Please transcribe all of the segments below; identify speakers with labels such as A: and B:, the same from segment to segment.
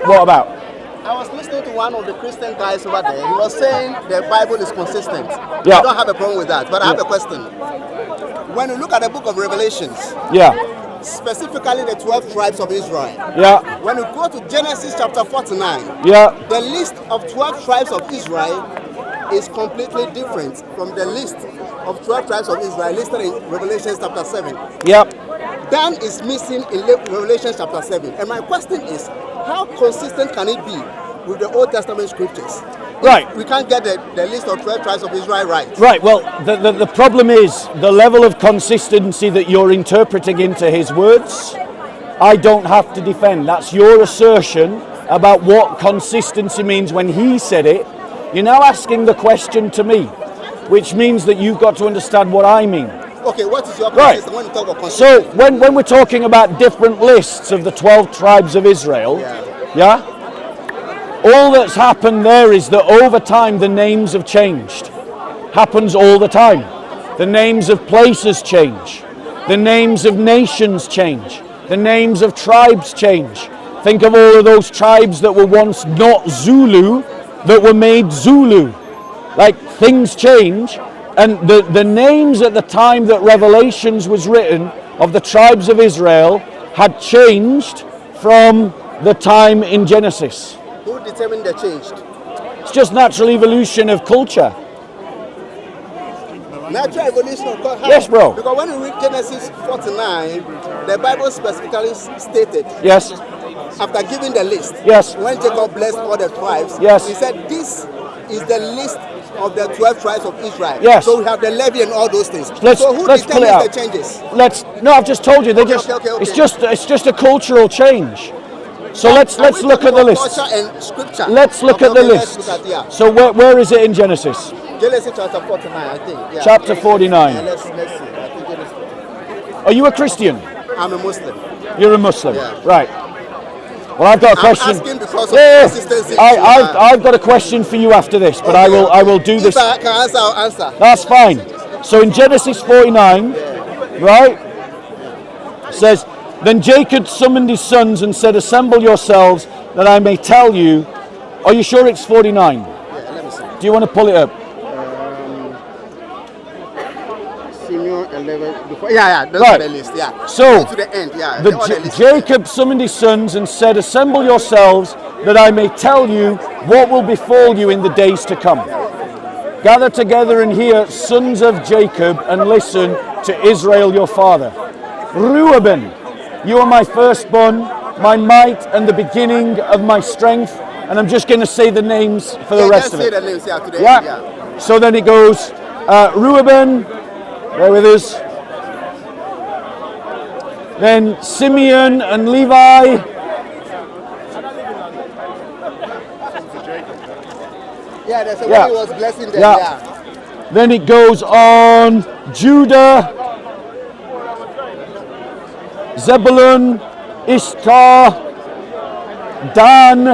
A: What about?
B: I was listening to one of the Christian guys over there. He was saying the Bible is consistent.
A: Yeah.
B: I don't have a problem with that, but I have a question. When you look at the book of Revelations, specifically the 12 tribes of Israel, when you go to Genesis chapter 49, the list of 12 tribes of Israel is completely different from the list of 12 tribes of Israel listed in Revelation chapter 7. Dan is missing in Revelation chapter 7. And my question is, how consistent can it be with the Old Testament scriptures?
A: Right.
B: We can't get the list of 12 tribes of Israel right.
A: Right, well, the problem is the level of consistency that you're interpreting into his words, I don't have to defend. That's your assertion about what consistency means when he said it. You're now asking the question to me, which means that you've got to understand what I mean.
B: Okay, what is your consistency when you talk about
A: So
B: consistency?
A: when we're talking about different lists of the 12 tribes of Israel, all that's happened there is that over time the names have changed. Happens all the time. The names of places change. The names of nations change. The names of tribes change. Think of all of those tribes that were once not Zulu that were made Zulu. Like, things change, and the names at the time that Revelations was written of the tribes of Israel had changed from the time in Genesis.
B: Who determined the change?
A: It's just natural evolution of culture.
B: Natural evolution of culture?
A: Yes, bro.
B: Because when you read Genesis 49, the Bible specifically stated,
A: Yes.
B: after giving the list,
A: Yes.
B: when Jacob blessed all the tribes,
A: Yes.
B: he said, this is the list of the 12 tribes of Israel.
A: Yes.
B: So we have the levy and all those things. So who
A: let's pull it
B: determines
A: out.
B: the changes?
A: No, I've just told you.
B: Okay.
A: It's just a cultural change. So let's look at the list.
B: Culture and scripture.
A: Let's look at the list. So where is it in Genesis?
B: Genesis chapter 49, I think. Yeah.
A: Chapter 49.
B: Yeah, let's see. I think Genesis 49.
A: Are you a Christian?
B: I'm a Muslim.
A: You're a Muslim,
B: Yeah.
A: right? Well, I've got a question.
B: I'm asking because of consistency.
A: I've got a question for you after this, but I will do this.
B: If I can answer, I'll answer.
A: That's fine. So in Genesis 49, right, it says, then Jacob summoned his sons and said, assemble yourselves that I may tell you. Are you sure it's 49?
B: Yeah, let me see.
A: Do you want to pull it up?
B: Senior 11. Yeah, that's
A: Right.
B: the list. Yeah.
A: So,
B: to the end. Yeah.
A: The
B: the list.
A: Jacob summoned his sons and said, assemble yourselves that I may tell you what will befall you in the days to come. Gather together and hear, sons of Jacob, and listen to Israel your father. Reuben, you are my firstborn, my might and the beginning of my strength. And I'm just going to say the names for the rest of it.
B: Just say the names, to the end,
A: Yeah. So then it goes, Reuben, there with us. Then Simeon and Levi.
B: Yeah, that's when he was blessing them. Yeah.
A: Then it goes on Judah, Zebulun, Issachar, Dan.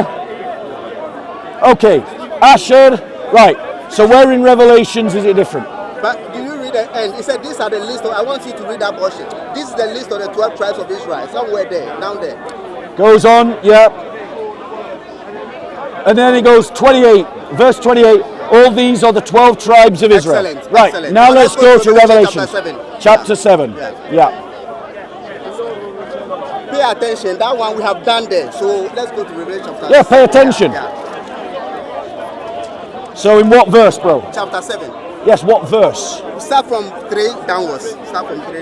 A: Okay, Asher. Right. So where in Revelations is it different?
B: But do you read the end? He said, these are the list of, I want you to read that portion. This is the list of the 12 tribes of Israel. Somewhere there, down there.
A: Goes on, yeah. And then it goes 28, verse 28. All these are the 12 tribes of Israel.
B: Excellent.
A: Right,
B: Excellent.
A: now let's go to Revelation.
B: Chapter 7.
A: Yeah.
B: Pay attention. That one we have done there. So let's go to Revelation chapter 7.
A: Yeah, pay attention. So in what verse, bro?
B: Chapter 7.
A: Yes, what verse?
B: Start from 3 downwards.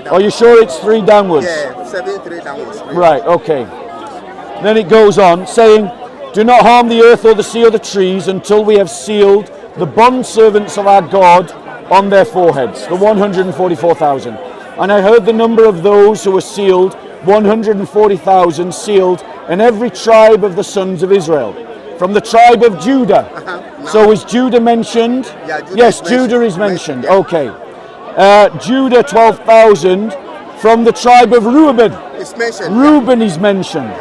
A: Are you sure it's 3 downwards?
B: Yeah, 7, 3 downwards.
A: Right, okay. Then it goes on, saying, do not harm the earth or the sea or the trees until we have sealed the bondservants of our God on their foreheads, the 144,000. And I heard the number of those who were sealed, 140,000 sealed, in every tribe of the sons of Israel. From the tribe of Judah. So is Judah mentioned?
B: Yeah,
A: Judah is mentioned.
B: Yeah.
A: Okay. Judah, 12,000. From the tribe of Reuben.
B: It's mentioned.
A: Reuben is mentioned.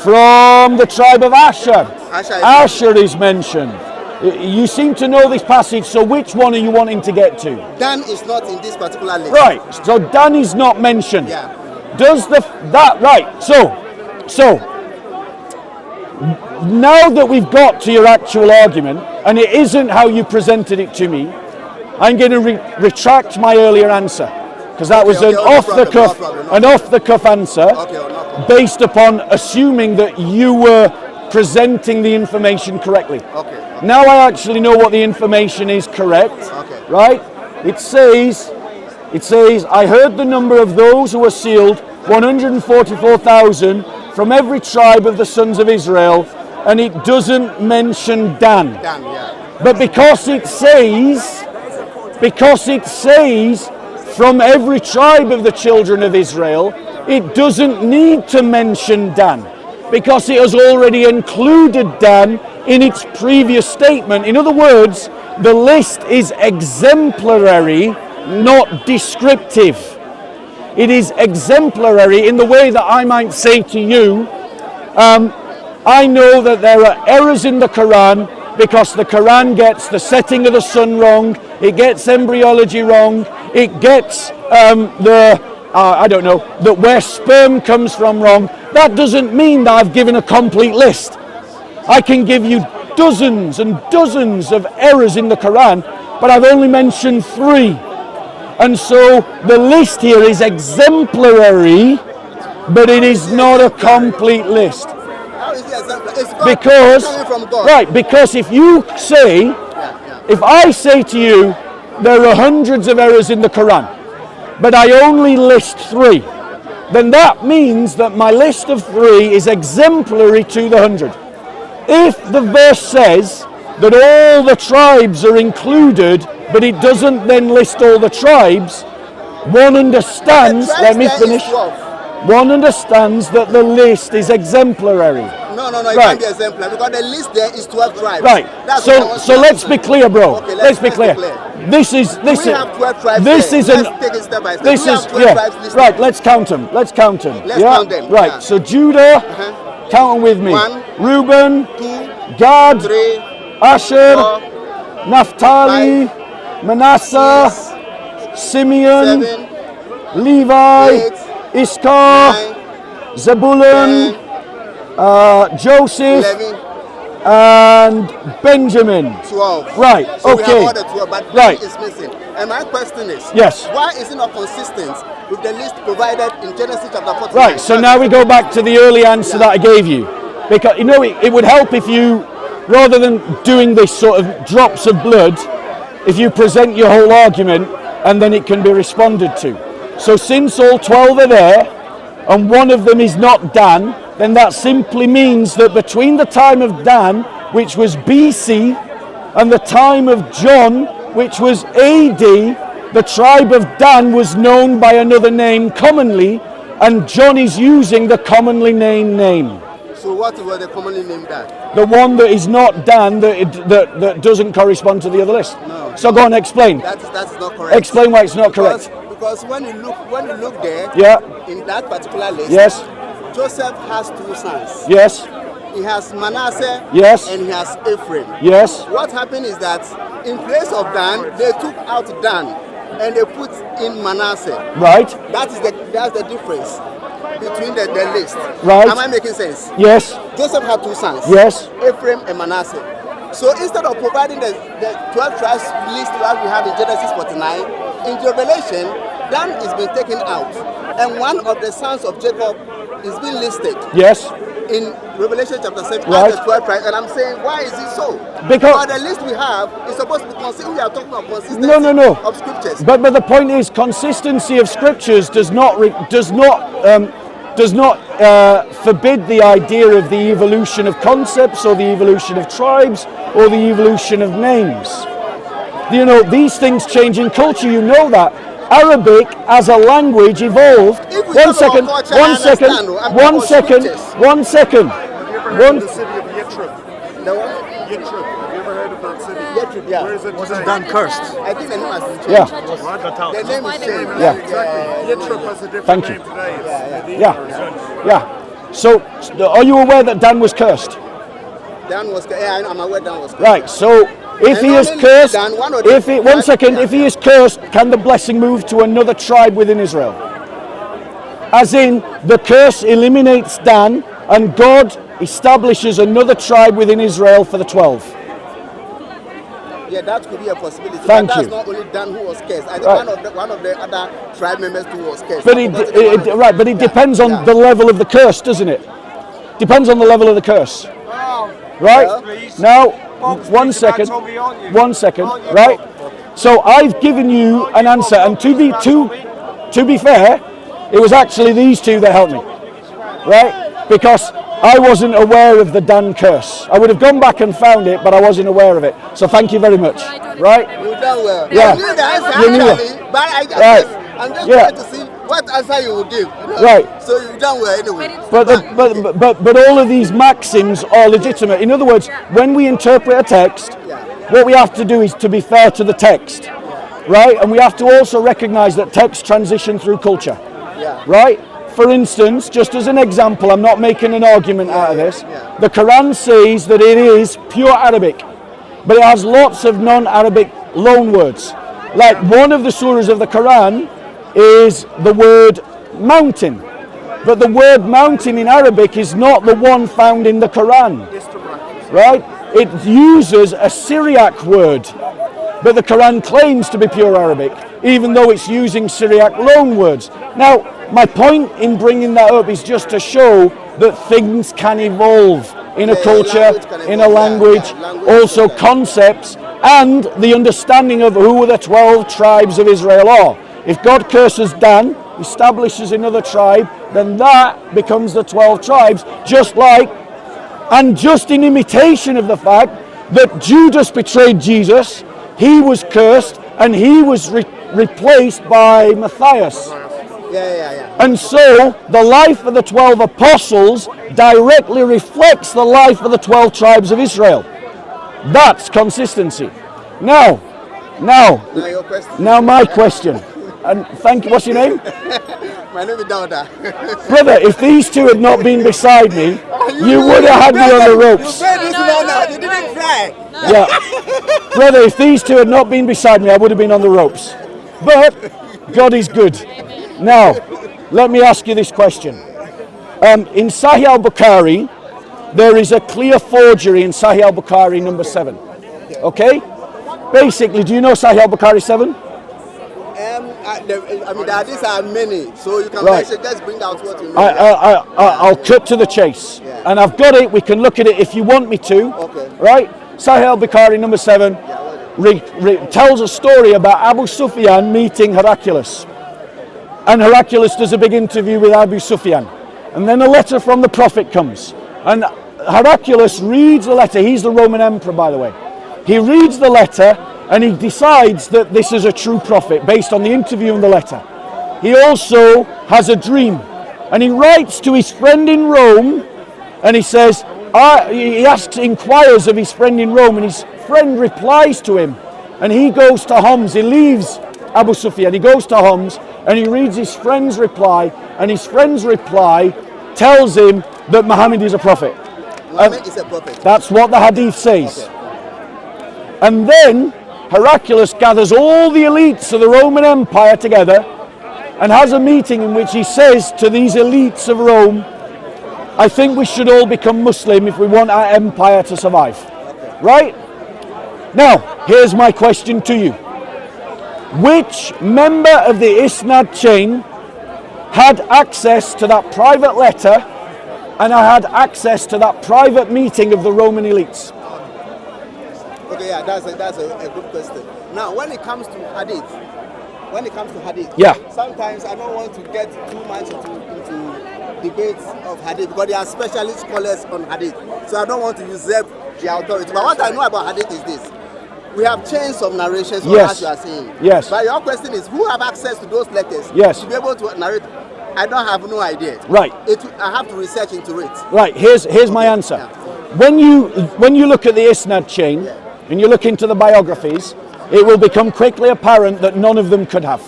A: From the tribe of Asher. Asher is mentioned. You seem to know this passage, so which one are you wanting to get to?
B: Dan is not in this particular list.
A: Right, so Dan is not mentioned.
B: Yeah.
A: Does right, so now that we've got to your actual argument, and it isn't how you presented it to me, I'm going to retract my earlier answer, because that was an off-the-cuff answer, based upon assuming that you were presenting the information correctly. Now I actually know what the information is correct, right? It says, I heard the number of those who were sealed, 144,000 from every tribe of the sons of Israel, and it doesn't mention Dan. But because it says from every tribe of the children of Israel, it doesn't need to mention Dan, because it has already included Dan in its previous statement. In other words, the list is exemplary, not descriptive. It is exemplary in the way that I might say to you, I know that there are errors in the Quran because the Quran gets the setting of the sun wrong, it gets embryology wrong, it gets that where sperm comes from wrong. That doesn't mean that I've given a complete list. I can give you dozens and dozens of errors in the Quran, but I've only mentioned 3. And so the list here is exemplary, but it is not a complete list.
B: How is it exemplary? It's
A: coming from God. Because if I say to you, there are hundreds of errors in the Quran, but I only list 3, then that means that my list of 3 is exemplary to the 100. If the verse says that all the tribes are included, but it doesn't then list all the tribes, one understands, let me finish, one understands that the list is exemplary.
B: No, it can't be exemplary, because the list there is 12 tribes.
A: Right, so let's be clear, bro.
B: Okay,
A: let's be clear. This is
B: have 12 tribes
A: this is
B: Let's take it step by step.
A: Right, let's count them.
B: Let's count them.
A: Right, so Judah, count them with me.
B: 1,
A: Reuben,
B: 2,
A: Gad,
B: 3,
A: Asher,
B: 4,
A: Naphtali,
B: 5,
A: Manasseh,
B: 6,
A: Simeon,
B: 7,
A: Levi,
B: 8,
A: Issachar,
B: 9,
A: Zebulun,
B: 10,
A: Joseph,
B: 11,
A: and Benjamin.
B: 12.
A: Right,
B: So we
A: okay.
B: have all the 12, but
A: Right.
B: is missing. And my question is,
A: Yes.
B: why is it not consistent with the list provided in Genesis chapter 49?
A: Right, so now we go back to the early answer that I gave you. Because, it would help if you, rather than doing this sort of drops of blood, if you present your whole argument and then it can be responded to. So since all 12 are there and one of them is not Dan, then that simply means that between the time of Dan, which was BC, and the time of John, which was AD, the tribe of Dan was known by another name commonly, and John is using the commonly named name.
B: So what was the commonly named Dan?
A: The one that is not Dan, that doesn't correspond to the other list.
B: No.
A: So go on, explain.
B: That's not correct.
A: Explain why it's not correct.
B: Because when you look there, in that particular list,
A: yes,
B: Joseph has 2 sons.
A: Yes.
B: He has Manasseh,
A: yes,
B: and he has Ephraim.
A: Yes.
B: What happened is that in place of Dan, they took out Dan and they put in Manasseh.
A: Right.
B: That's the difference between the list.
A: Right.
B: Am I making sense?
A: Yes.
B: Joseph had 2 sons.
A: Yes.
B: Ephraim and Manasseh. So instead of providing the 12 tribes list that we have in Genesis 49, in Revelation, Dan is being taken out, and one of the sons of Jacob is being listed.
A: Yes.
B: In Revelation chapter 7,
A: right.
B: The 12 tribes, and I'm saying, why is it so?
A: Because
B: the list we have is supposed to be consistent. We are talking about consistency of scriptures.
A: But the point is, consistency of scriptures does not forbid the idea of the evolution of concepts or the evolution of tribes or the evolution of names. These things change in culture. You know that. Arabic as a language evolved. One second.
C: Have you ever heard of the city of Yathrib?
B: The what?
C: Yathrib. Have you ever heard of that city?
B: Yathrib, yeah.
C: Where is it
D: Wasn't
C: today?
D: Dan cursed?
B: I think the name has been changed.
A: Yeah.
B: The name is changed.
A: Yeah.
C: Exactly. Yathrib has a different
A: Thank you.
C: name today. It's
A: Yeah.
C: Medina or something.
A: Yeah. So, are you aware that Dan was cursed?
B: Dan was cursed. Yeah, I'm aware Dan was cursed.
A: Right. So, if he is cursed, if he is cursed, can the blessing move to another tribe within Israel? As in, the curse eliminates Dan, and God establishes another tribe within Israel for the 12.
B: Yeah, that could be a possibility.
A: Thank
B: but
A: you.
B: That's not only Dan who was cursed. I think one of the other tribe members too was cursed.
A: But it depends on the level of the curse, doesn't it? Depends on the level of the curse. Right? Now, one second, right? So I've given you an answer, and to be fair, it was actually these two that helped me, right? Because I wasn't aware of the Dan curse. I would have gone back and found it, but I wasn't aware of it. So thank you very much. Right?
B: You done well.
A: Yeah.
B: You knew the answer
A: You knew
B: actually,
A: it.
B: but I'm just trying to see what answer you will give. You know?
A: Right.
B: So you done well anyway.
A: But all of these maxims are legitimate. In other words, when we interpret a text, what we have to do is to be fair to the text, right? And we have to also recognize that texts transition through culture, right? For instance, just as an example, I'm not making an argument out of this. The Quran says that it is pure Arabic, but it has lots of non-Arabic loan words. Like one of the surahs of the Quran is the word mountain, but the word mountain in Arabic is not the one found in the Quran, right? It uses a Syriac word, but the Quran claims to be pure Arabic, even though it's using Syriac loan words. Now, my point in bringing that up is just to show that things can evolve in a culture, in a language, also concepts, and the understanding of who the 12 tribes of Israel are. If God curses Dan, establishes another tribe, then that becomes the 12 tribes, just in imitation of the fact that Judas betrayed Jesus, he was cursed, and he was replaced by Matthias. And so the life of the 12 apostles directly reflects the life of the 12 tribes of Israel. That's consistency. Now my question. And thank you. What's your name?
B: My name is Dauda.
A: Brother, if these two had not been beside me, you would have had me on the ropes.
B: You didn't try.
A: Yeah. Brother, if these two had not been beside me, I would have been on the ropes. But God is good. Now, let me ask you this question. In Sahih al-Bukhari, there is a clear forgery in Sahih al-Bukhari number 7. Okay? Basically, do you know Sahih al-Bukhari 7?
B: These are many, so you can just bring out what you know.
A: I'll cut to the chase. And I've got it, we can look at it if you want me to. Okay. Right? Sahih al-Bukhari number 7 tells a story about Abu Sufyan meeting Heraclius. And Heraclius does a big interview with Abu Sufyan. And then a letter from the Prophet comes. And Heraclius reads the letter. He's the Roman emperor, by the way. He reads the letter and he decides that this is a true prophet based on the interview and the letter. He also has a dream. And he writes to his friend in Rome and he says, inquires of his friend in Rome, and his friend replies to him. And he goes to Homs. He leaves Abu Sufyan. He goes to Homs and he reads his friend's reply, and his friend's reply tells him that Muhammad is a prophet.
B: Muhammad is a prophet.
A: That's what the Hadith says. Okay. And then Heraclius gathers all the elites of the Roman Empire together and has a meeting in which he says to these elites of Rome, I think we should all become Muslim if we want our empire to survive. Okay. Right? Now, here's my question to you. Which member of the Isnad chain had access to that private letter and had access to that private meeting of the Roman elites?
B: Okay, that's a good question. Now, when it comes to Hadith, sometimes I don't want to get too much into debates of Hadith because they are specialist scholars on Hadith. So I don't want to usurp their authority. But what I know about Hadith is this. We have chains of narrations on what you are saying. Yes. But your question is, who have access to those letters to be able to narrate? I don't have no idea. Right. I have to research into it. Right.
A: Here's my answer. Yeah. When you look at the Isnad chain and you look into the biographies, it will become quickly apparent that none of them could have.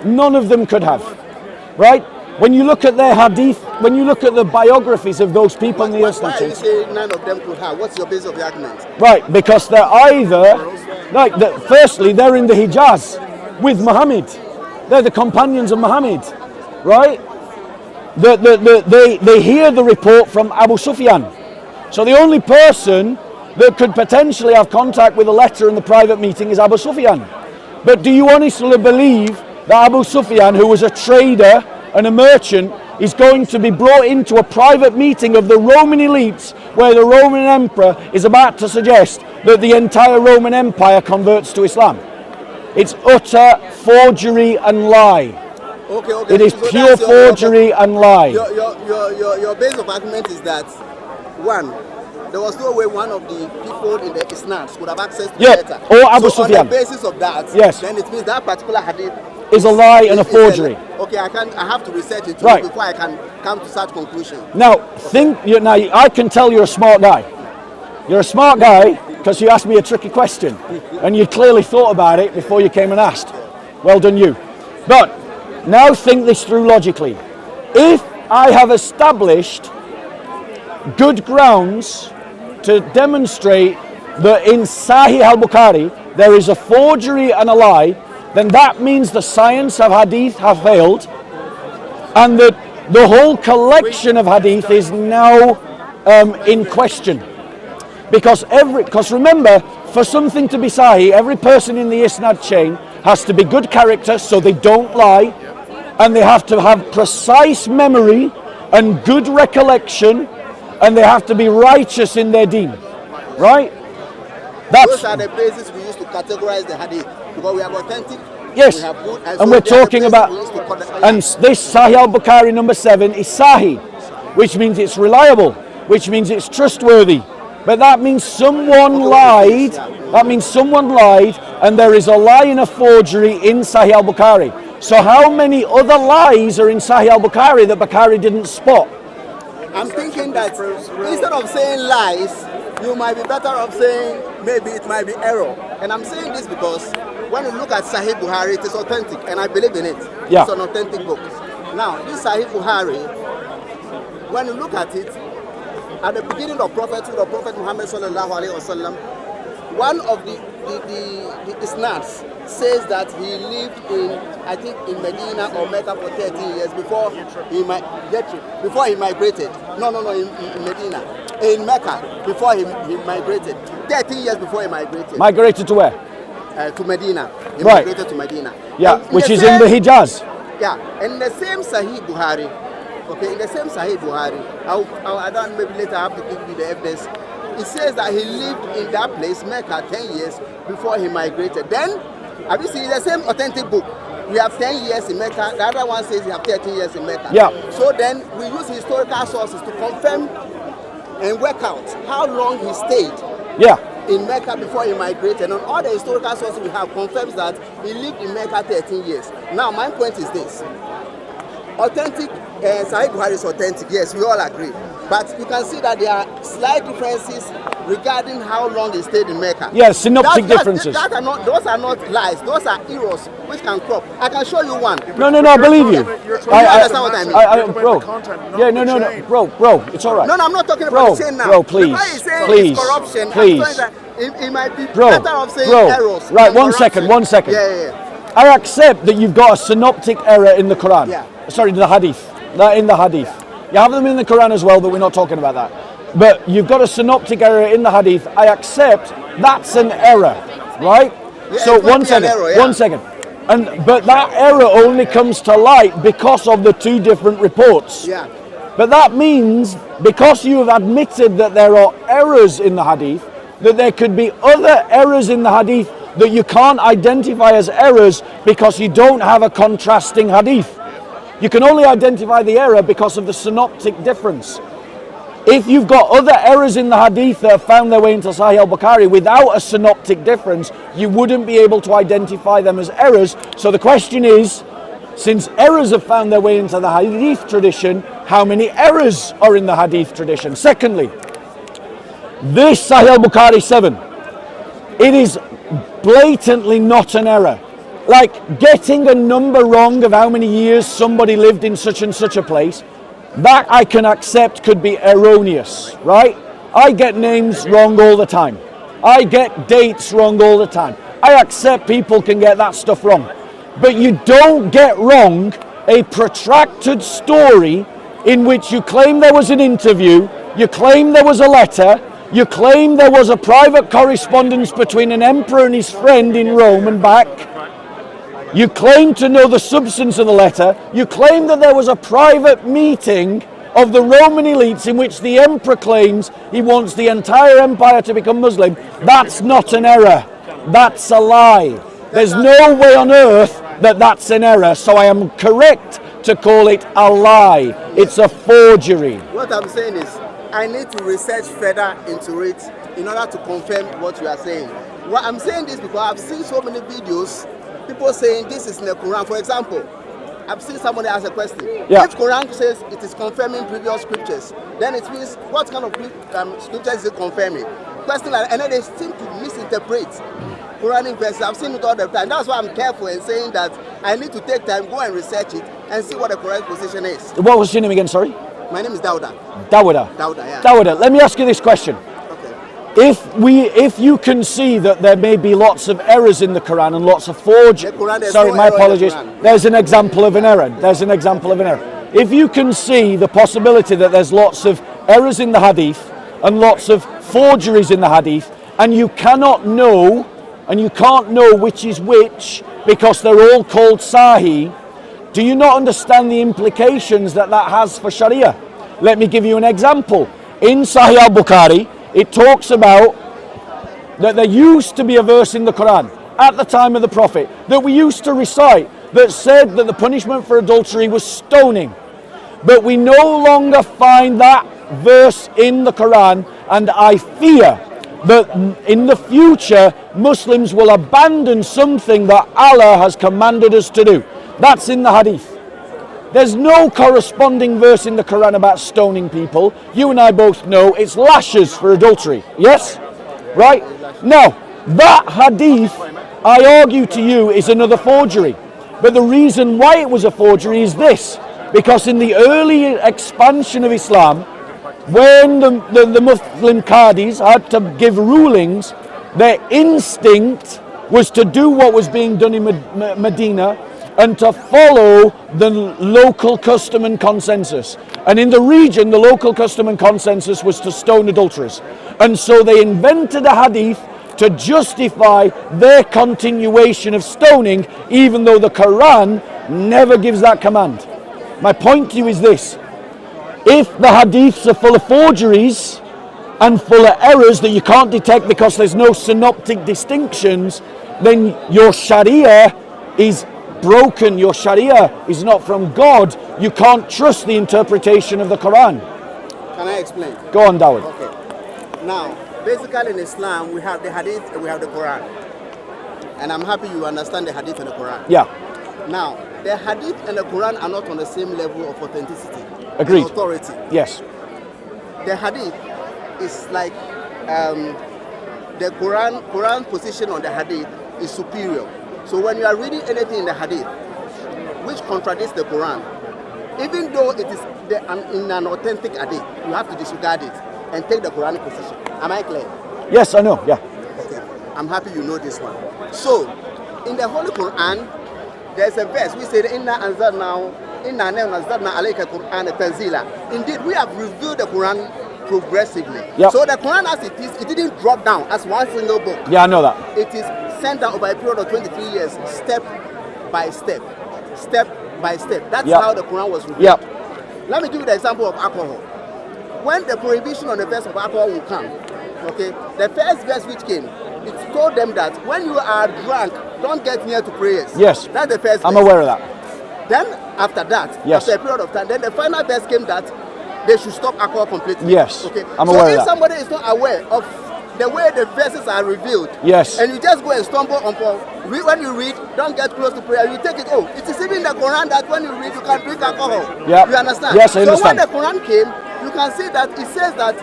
A: None of them could have. Right? When you look at their hadith, when you look at the biographies of those people in the Isnad chain,
B: why you say none of them could have? What's your base of the argument?
A: Right, because they're either, firstly, they're in the Hijaz with Muhammad. They're the companions of Muhammad, right? They hear the report from Abu Sufyan. So the only person that could potentially have contact with a letter in the private meeting is Abu Sufyan. But do you honestly believe that Abu Sufyan, who was a trader and a merchant, is going to be brought into a private meeting of the Roman elites where the Roman emperor is about to suggest that the entire Roman Empire converts to Islam? It's utter forgery and lie.
B: Okay.
A: It is so pure forgery and lie.
B: Your base of argument is that, one, there was no way one of the people in the Isnad would have access to the letter.
A: Or Abu
B: so
A: Sufyan.
B: On the basis of that, then it means that particular hadith
A: is a lie and a forgery.
B: Okay, I have to research it before I can come to such conclusion.
A: Now, I can tell you're a smart guy. You're a smart guy because you asked me a tricky question and you clearly thought about it before you came and asked. Well done you. But now think this through logically. If I have established good grounds to demonstrate that in Sahih al-Bukhari there is a forgery and a lie, then that means the science of hadith have failed and that the whole collection of hadith is now in question. Because remember, for something to be sahih, every person in the Isnad chain has to be good character so they don't lie, and they have to have precise memory and good recollection, and they have to be righteous in their deen. Right?
B: Those are the bases we use to categorize the hadith, because we have authentic.
A: Yes,
B: we have good,
A: and we're talking about, and this Sahih al-Bukhari number 7 is Sahih, which means it's reliable, which means it's trustworthy. But that means someone lied, and there is a lie and a forgery in Sahih al-Bukhari. So how many other lies are in Sahih al-Bukhari that Bukhari didn't spot?
B: I'm thinking that instead of saying lies, you might be better off saying maybe it might be error. And I'm saying this because when you look at Sahih Bukhari, it is authentic, and I believe in it. Yeah. It's an authentic book. Now, this Sahih Bukhari, when you look at it, at the beginning of prophethood of Prophet Muhammad sallallahu alaihi wasallam, one of the isnads says that he lived in Medina or Mecca for 13 years before he migrated. No, in Medina. In Mecca before he migrated. 13 years before he migrated.
A: Migrated to where?
B: To Medina. He migrated to Medina.
A: Yeah, which is in the Hijaz.
B: Yeah, and in the same Sahih Bukhari, I don't, maybe later I have to give you the evidence. It says that he lived in that place, Mecca, 10 years before he migrated. Then, have you seen the same authentic book? We have 10 years in Mecca, the other one says we have 13 years in Mecca. Yeah. So then we use historical sources to confirm and work out how long he stayed in Mecca before he migrated. And all the historical sources we have confirms that he lived in Mecca 13 years. Now, my point is this. Authentic, Sahih Bukhari is authentic, yes, we all agree. But you can see that there are slight differences regarding how long he stayed in Mecca.
A: Yes, synoptic differences.
B: Those are not lies, those are errors which can crop. I can show you one.
A: No, I believe you.
B: You understand what I mean?
A: Bro. Yeah, no, bro, it's all right.
B: No, I'm not talking about the chain now.
A: Bro, please,
B: it's corruption.
A: Please.
B: It might be better off saying errors.
A: Right, one second.
B: Yeah.
A: I accept that you've got a synoptic error in the Quran. Yeah. Sorry, the Hadith. In the Hadith. You have them in the Quran as well, but we're not talking about that. But you've got a synoptic error in the Hadith. I accept that's an error, right? Yeah, so one second. But that error only comes to light because of the two different reports.
B: Yeah.
A: But that means, because you have admitted that there are errors in the Hadith, that there could be other errors in the Hadith that you can't identify as errors because you don't have a contrasting Hadith. You can only identify the error because of the synoptic difference. If you've got other errors in the Hadith that have found their way into Sahih al-Bukhari without a synoptic difference, you wouldn't be able to identify them as errors. So the question is, since errors have found their way into the Hadith tradition, how many errors are in the Hadith tradition? Secondly, this Sahih al-Bukhari 7, it is blatantly not an error. Like getting a number wrong of how many years somebody lived in such and such a place, that I can accept could be erroneous, right? I get names wrong all the time. I get dates wrong all the time. I accept people can get that stuff wrong. But you don't get wrong a protracted story in which you claim there was an interview, you claim there was a letter, you claim there was a private correspondence between an emperor and his friend in Rome and back. You claim to know the substance of the letter. You claim that there was a private meeting of the Roman elites in which the emperor claims he wants the entire empire to become Muslim. That's not an error. That's a lie. There's no way on earth that that's an error, so I am correct to call it a lie. It's a forgery.
B: What I'm saying is, I need to research further into it in order to confirm what you are saying. What I'm saying this because I've seen so many videos, people saying this is in the Quran. For example, I've seen somebody ask a question.
A: Yeah.
B: If Quran says it is confirming previous scriptures, then it means what kind of scriptures is it confirming? Question like, and then they seem to misinterpret Quranic verses. I've seen it all the time. That's why I'm careful in saying that I need to take time, go and research it, and see what the correct position is.
A: What was your name again, sorry?
B: My name is Dauda.
A: Dawuda.
B: Dauda, yeah.
A: Dawuda, let me ask you this question.
B: Okay.
A: If you can see that there may be lots of errors in the Quran and lots of forgeries, sorry, my apologies, there's an example of an error. There's an example of an error. If you can see the possibility that there's lots of errors in the Hadith and lots of forgeries in the Hadith, and you cannot know, and you can't know which is which because they're all called Sahih, do you not understand the implications that that has for Sharia? Let me give you an example. In Sahih al-Bukhari, it talks about that there used to be a verse in the Quran at the time of the Prophet that we used to recite that said that the punishment for adultery was stoning. But we no longer find that verse in the Quran, and I fear that in the future Muslims will abandon something that Allah has commanded us to do. That's in the Hadith. There's no corresponding verse in the Quran about stoning people. You and I both know it's lashes for adultery. Yes? Right? Now, that Hadith, I argue to you, is another forgery. But the reason why it was a forgery is this. Because in the early expansion of Islam, when the Muslim Qadis had to give rulings, their instinct was to do what was being done in Medina and to follow the local custom and consensus. And in the region, the local custom and consensus was to stone adulterers. And so they invented a hadith to justify their continuation of stoning, even though the Quran never gives that command. My point to you is this. If the hadiths are full of forgeries and full of errors that you can't detect because there's no synoptic distinctions, then your Sharia is broken. Your Sharia is not from God. You can't trust the interpretation of the Quran.
B: Can I explain?
A: Go on, Dawud.
B: Okay. Now, basically in Islam, we have the Hadith and we have the Quran. And I'm happy you understand the Hadith and the Quran.
A: Yeah.
B: Now, the Hadith and the Quran are not on the same level of authenticity.
A: Agreed.
B: And authority.
A: Yes.
B: The Hadith is like the Quran position on the Hadith is superior. So when you are reading anything in the Hadith which contradicts the Quran, even though it is in an authentic Hadith, you have to disregard it and take the Quranic position. Am I clear?
A: Yes, I know. Yeah.
B: Okay. I'm happy you know this one. So, in the Holy Quran, there's a verse we say, Inna anzalna alayka Qur'ana tanzila. Indeed, we have revealed the Quran progressively.
A: Yep.
B: So the Quran as it is, it didn't drop down as one single book.
A: Yeah, I know that.
B: It is sent down over a period of 23 years, step by step. Step by step. That's
A: Yep.
B: how the Quran was revealed.
A: Yep.
B: Let me give you the example of alcohol. When the prohibition on the verse of alcohol will come, okay, the first verse which came, it told them that when you are drunk, don't get near to prayers.
A: Yes.
B: That's the first verse.
A: I'm aware of that.
B: Then after that,
A: Yes.
B: after a period of time, then the final verse came that they should stop alcohol completely.
A: Yes.
B: Okay.
A: I'm
B: so
A: aware of
B: if
A: that.
B: somebody is not aware of the way the verses are revealed,
A: Yes.
B: and you just go and stumble on when you read, don't get close to prayer, you take it, oh, it is even in the Quran that when you read, you can drink alcohol.
A: Yep.
B: You understand?
A: Yes, I understand.
B: So when the Quran came, you can see that it says that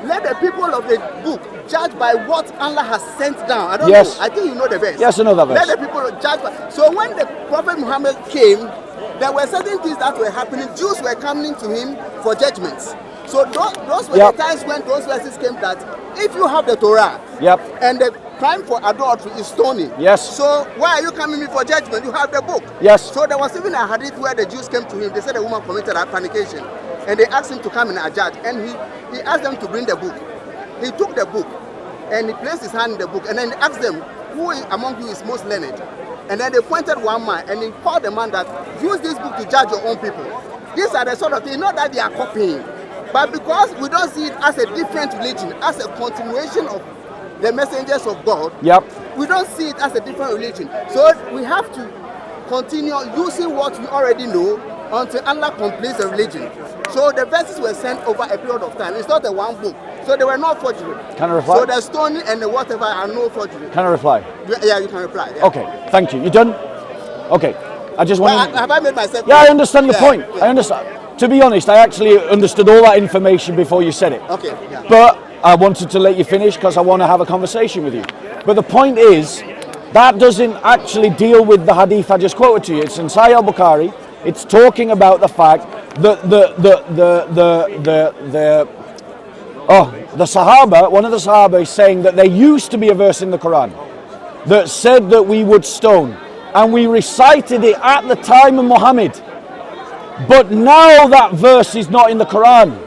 B: let the people of the book judge by what Allah has sent down. I don't know. I think you know the verse.
A: Yes, another verse.
B: Let the people judge by. So when the Prophet Muhammad came, there were certain things that were happening. Jews were coming to him for judgments. So those were the times when those verses came that if you have the Torah and the crime for adultery is stoning.
A: Yes.
B: So why are you coming in for judgment? You have the book.
A: Yes.
B: So there was even a hadith where the Jews came to him. They said the woman committed a fornication. And they asked him to come in a judge. And he asked them to bring the book. He took the book and he placed his hand in the book. And then he asked them, who among you is most learned? And then they pointed one man and he called the man that use this book to judge your own people. These are the sort of things, not that they are copying. But because we don't see it as a different religion, as a continuation of the messengers of God, we don't see it as a different religion. So we have to continue using what we already know until Allah completes the religion. So the verses were sent over a period of time. It's not a one book. So they were not forgery.
A: Can I reply?
B: So the stoning and the whatever are no forgery.
A: Can I reply?
B: Yeah, you can reply. Yeah.
A: Okay, thank you. You done? Okay. I just want
B: to... Have I made myself...
A: Yeah, I understand your point. Yeah. I understand. To be honest, I actually understood all that information before you said it.
B: Okay. Yeah.
A: But I wanted to let you finish because I want to have a conversation with you. But the point is, that doesn't actually deal with the hadith I just quoted to you. It's in Sahih al-Bukhari. It's talking about the fact that the Sahaba, one of the Sahaba is saying that there used to be a verse in the Quran that said that we would stone. And we recited it at the time of Muhammad. But now that verse is not in the Quran.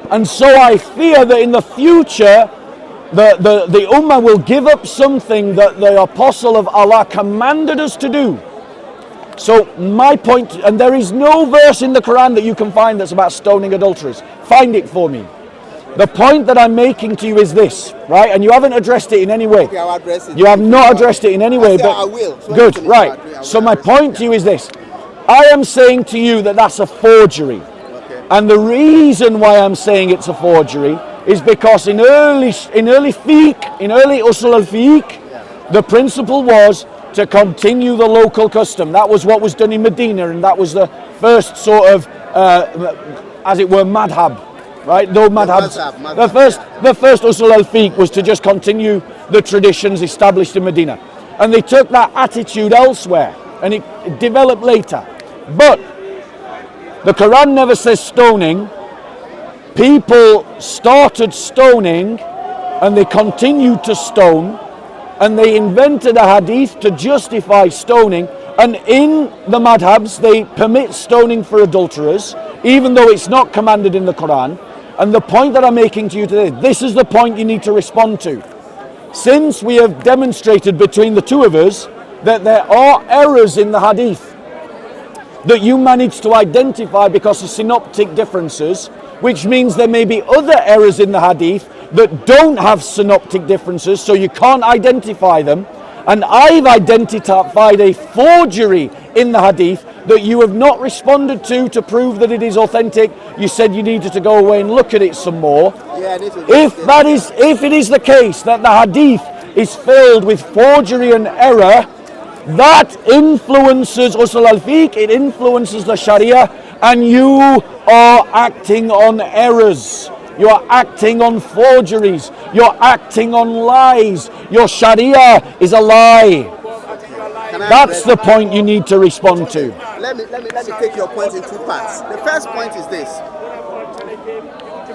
A: And so I fear that in the future, the Ummah will give up something that the Apostle of Allah commanded us to do. So my point, and there is no verse in the Quran that you can find that's about stoning adulterers. Find it for me. The point that I'm making to you is this, right? And you haven't addressed it in any way.
B: Okay, I'll address it.
A: You have not addressed it in any way. But
B: I will. So
A: good, right. So my point to you is this. I am saying to you that that's a forgery.
B: Okay.
A: And the reason why I'm saying it's a forgery is because in early fiqh, in early usul al-fiqh, the principle was to continue the local custom. That was what was done in Medina, and that was the first sort of, as it were, madhab. Right, no madhabs. The first usul al-fiqh was to just continue the traditions established in Medina, and they took that attitude elsewhere, and it developed later. But the Quran never says stoning. People started stoning, and they continued to stone, and they invented a hadith to justify stoning. And in the madhabs, they permit stoning for adulterers, even though it's not commanded in the Quran. And the point that I'm making to you today, this is the point you need to respond to. Since we have demonstrated between the two of us that there are errors in the hadith that you managed to identify because of synoptic differences, which means there may be other errors in the hadith that don't have synoptic differences, so you can't identify them. And I've identified a forgery in the hadith that you have not responded to prove that it is authentic. You said you needed to go away and look at it some more.
B: Yeah,
A: If it is the case that the hadith is filled with forgery and error, that influences usul al-fiqh, it influences the Sharia, and you are acting on errors. You are acting on forgeries. You're acting on lies. Your Sharia is a lie. That's the point you need to respond to.
B: Let me take your point in two parts. The first point is this.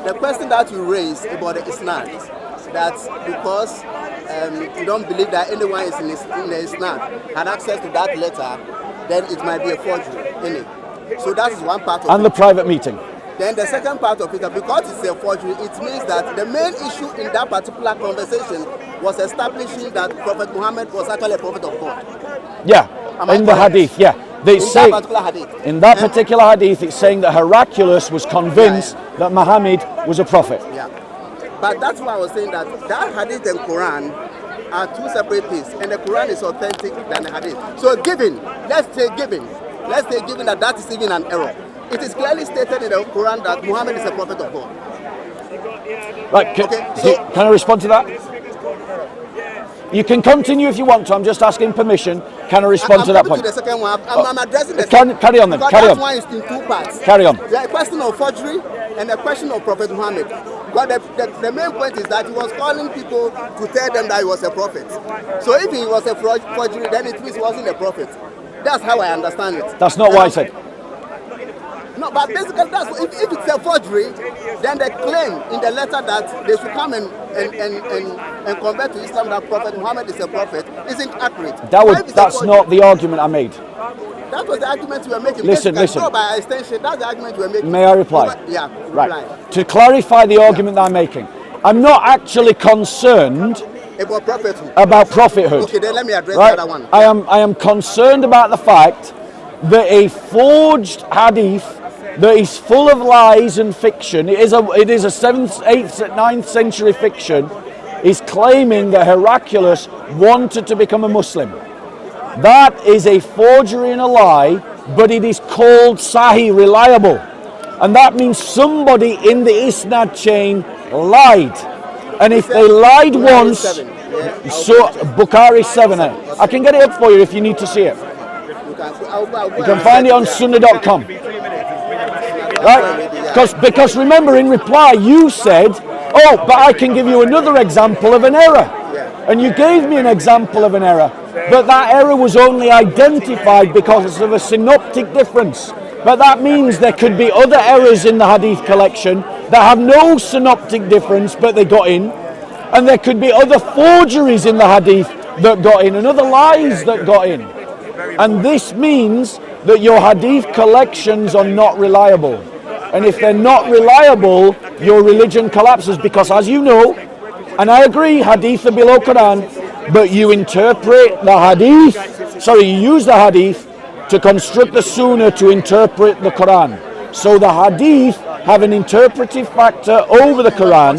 B: The question that you raised about the Isnad, that because you don't believe that anyone is in the Isnad had access to that letter, then it might be a forgery in it. So that is one part of it.
A: And the private meeting.
B: Then the second part of it, because it's a forgery, it means that the main issue in that particular conversation was establishing that Prophet Muhammad was actually a prophet of God.
A: Yeah, in the hadith, yeah. They say,
B: that particular hadith.
A: In that particular hadith, it's saying that Heraclius was convinced that Muhammad was a prophet.
B: Yeah. But that's why I was saying that hadith and Quran are two separate things, and the Quran is authentic than the hadith. So let's say given that is even an error. It is clearly stated in the Quran that Muhammad is a prophet of God.
A: Right, can I respond to that? You can continue if you want to. I'm just asking permission. Can I respond to that point?
B: To the second one. I'm addressing the second.
A: Carry on then. Carry on.
B: One is in two parts.
A: Carry on.
B: There's a question of forgery and a question of Prophet Muhammad. But the main point is that he was calling people to tell them that he was a prophet. So if he was a forgery, then it means he wasn't a prophet. That's how I understand it.
A: That's not what I said.
B: No, but basically, that's if it's a forgery, then the claim in the letter that they should come and convert to Islam that Prophet Muhammad is a prophet isn't accurate.
A: That's not the argument I made.
B: That was the argument you were making.
A: Listen.
B: So by extension, that's the argument you were making.
A: May I reply?
B: Yeah.
A: Right.
B: Reply.
A: To clarify the argument that I'm making, I'm not actually concerned about prophethood.
B: Okay, then let me address the other one.
A: I am concerned about the fact that a forged hadith that is full of lies and fiction, it is a 7th, 8th, 9th century fiction, is claiming that Heraclius wanted to become a Muslim. That is a forgery and a lie, but it is called Sahih, reliable. And that means somebody in the Isnad chain lied. And if they lied once, so Bukhari 7, I can get it up for you if you need to see it. You can find it on sunnah.com. Right? Because remember, in reply you said, oh, but I can give you another example of an error. And you gave me an example of an error, but that error was only identified because of a synoptic difference. But that means there could be other errors in the hadith collection that have no synoptic difference, but they got in. And there could be other forgeries in the hadith that got in, and other lies that got in. And this means that your hadith collections are not reliable. And if they're not reliable, your religion collapses, because as you know, and I agree, hadith are below Quran, but you interpret the hadith, you use the hadith to construct the sunnah to interpret the Quran. So the hadith have an interpretive factor over the Quran.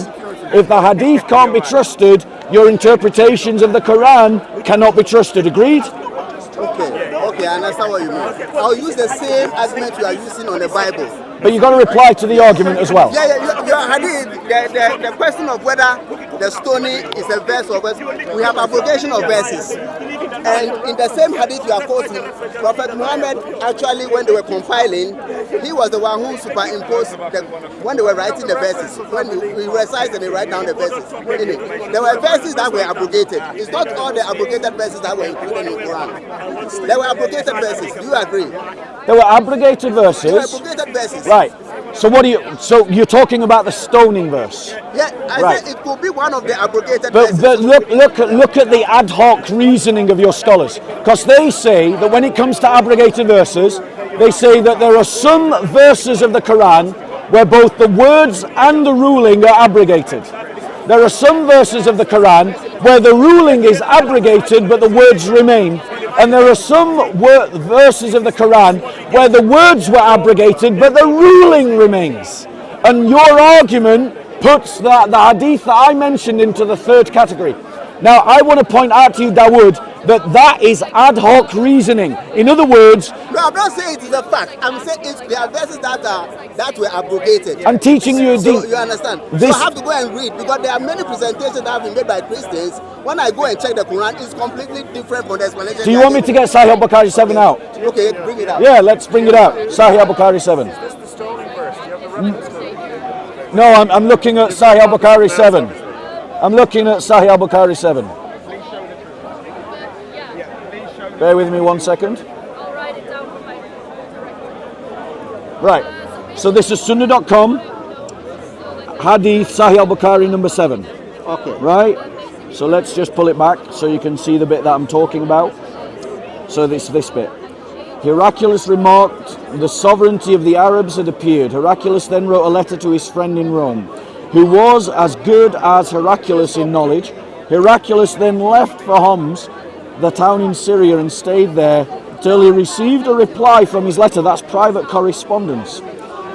A: If the hadith can't be trusted, your interpretations of the Quran cannot be trusted. Agreed?
B: Okay, I understand what you mean. I'll use the same argument you are using on the Bible.
A: But you've got to reply to the argument as well.
B: Your hadith, the question of whether the stoning is a verse or verse, we have abrogation of verses. And in the same hadith you are quoting, Prophet Muhammad actually, when they were compiling, he was the one who superimposed when they were writing the verses. When we recite and they write down the verses. There were verses that were abrogated. It's not all the abrogated verses that were included in the Quran. There were abrogated verses. Do you agree?
A: There were abrogated verses.
B: There were abrogated verses.
A: Right. So you're talking about the stoning verse?
B: Yeah, I said it could be one of the abrogated
A: verses. But look at the ad hoc reasoning of your scholars, because they say that when it comes to abrogated verses, they say that there are some verses of the Quran where both the words and the ruling are abrogated. There are some verses of the Quran where the ruling is abrogated but the words remain. And there are some verses of the Quran where the words were abrogated but the ruling remains. And your argument puts the hadith that I mentioned into the third category. Now I want to point out to you, Dawood, that is ad hoc reasoning. In other words...
B: No, I'm not saying it is a fact. I'm saying there are verses that were abrogated.
A: I'm teaching you...
B: So you understand? So I have to go and read, because there are many presentations that have been made by Christians. When I go and check the Quran, it's completely different from the explanation.
A: Do you want me to get Sahih al-Bukhari 7 out?
B: Okay, bring it out.
A: Yeah, let's bring it out. Sahih al-Bukhari 7. No, I'm looking at Sahih al-Bukhari 7. I'm looking at Sahih al-Bukhari 7. Bear with me 1 second. Right. So this is sunnah.com. Hadith Sahih al-Bukhari number 7.
B: Okay.
A: Right? So let's just pull it back so you can see the bit that I'm talking about. So this bit. Heraclius remarked, the sovereignty of the Arabs had appeared. Heraclius then wrote a letter to his friend in Rome, who was as good as Heraclius in knowledge. Heraclius then left for Homs, the town in Syria, and stayed there till he received a reply from his letter. That's private correspondence.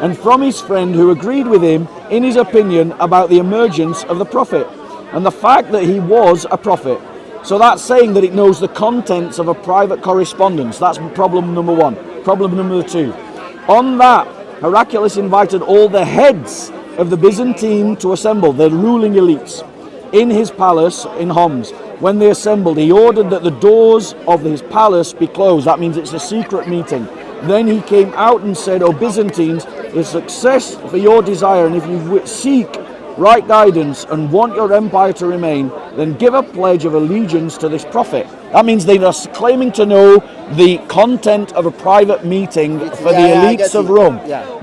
A: And from his friend, who agreed with him in his opinion about the emergence of the prophet and the fact that he was a prophet. So that's saying that it knows the contents of a private correspondence. That's problem number 1. Problem number 2. On that, Heraclius invited all the heads of the Byzantine to assemble, the ruling elites. in his palace in Homs, when they assembled, he ordered that the doors of his palace be closed. That means it's a secret meeting. Then he came out and said, O Byzantines, if success for your desire, and if you seek right guidance and want your empire to remain, then give a pledge of allegiance to this prophet. That means they are claiming to know the content of a private meeting for the elites of Rome.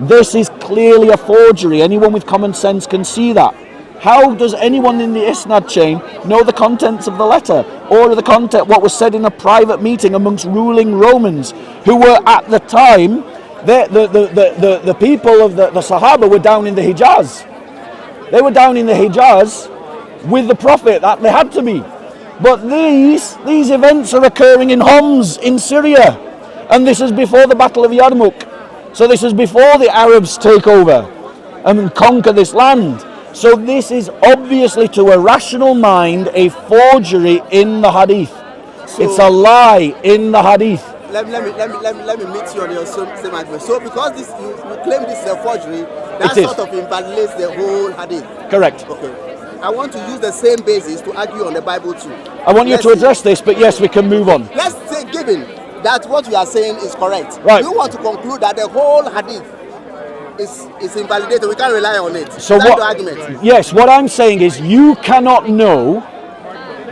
A: This is clearly a forgery. Anyone with common sense can see that. How does anyone in the Isnad chain know the contents of the letter, or the content, what was said in a private meeting amongst ruling Romans, who were at the time, the people of the Sahaba were down in the Hijaz. They were down in the Hijaz with the Prophet, that they had to be. But these events are occurring in Homs, in Syria. And this is before the Battle of Yarmouk. So this is before the Arabs take over and conquer this land. So this is obviously, to a rational mind, a forgery in the Hadith. So it's a lie in the Hadith.
B: Let me meet you on your same argument. So because you claim this is a forgery, that sort of invalidates the whole Hadith.
A: Correct.
B: Okay. I want to use the same basis to argue on the Bible too.
A: I want you to address this, but yes, we can move on.
B: Let's say, given that what you are saying is correct,
A: right,
B: you want to conclude that the whole Hadith is invalidated. We can't rely on it.
A: So
B: that's
A: what?
B: The argument.
A: Yes, what I'm saying is you cannot know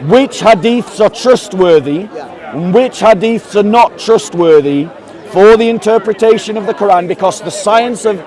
A: which hadiths are trustworthy and which hadiths are not trustworthy for the interpretation of the Quran, because the science of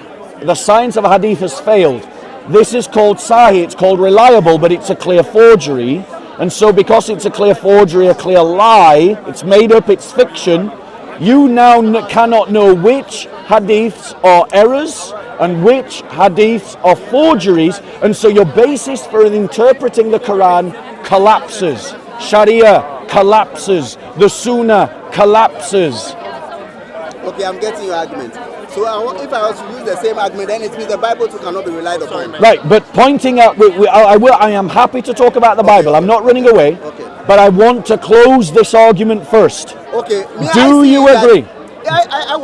A: a hadith has failed. This is called sahih, it's called reliable, but it's a clear forgery. And so because it's a clear forgery, a clear lie, it's made up, it's fiction, you now cannot know which hadiths are errors and which hadiths are forgeries, and so your basis for interpreting the Quran collapses. Sharia collapses. The Sunnah collapses.
B: Okay, I'm getting your argument. So if I was to use the same argument, then it means the Bible too cannot be relied upon.
A: Right, but pointing out, I am happy to talk about the Bible. I'm not running away, but I want to close this argument first.
B: Okay.
A: Do you agree?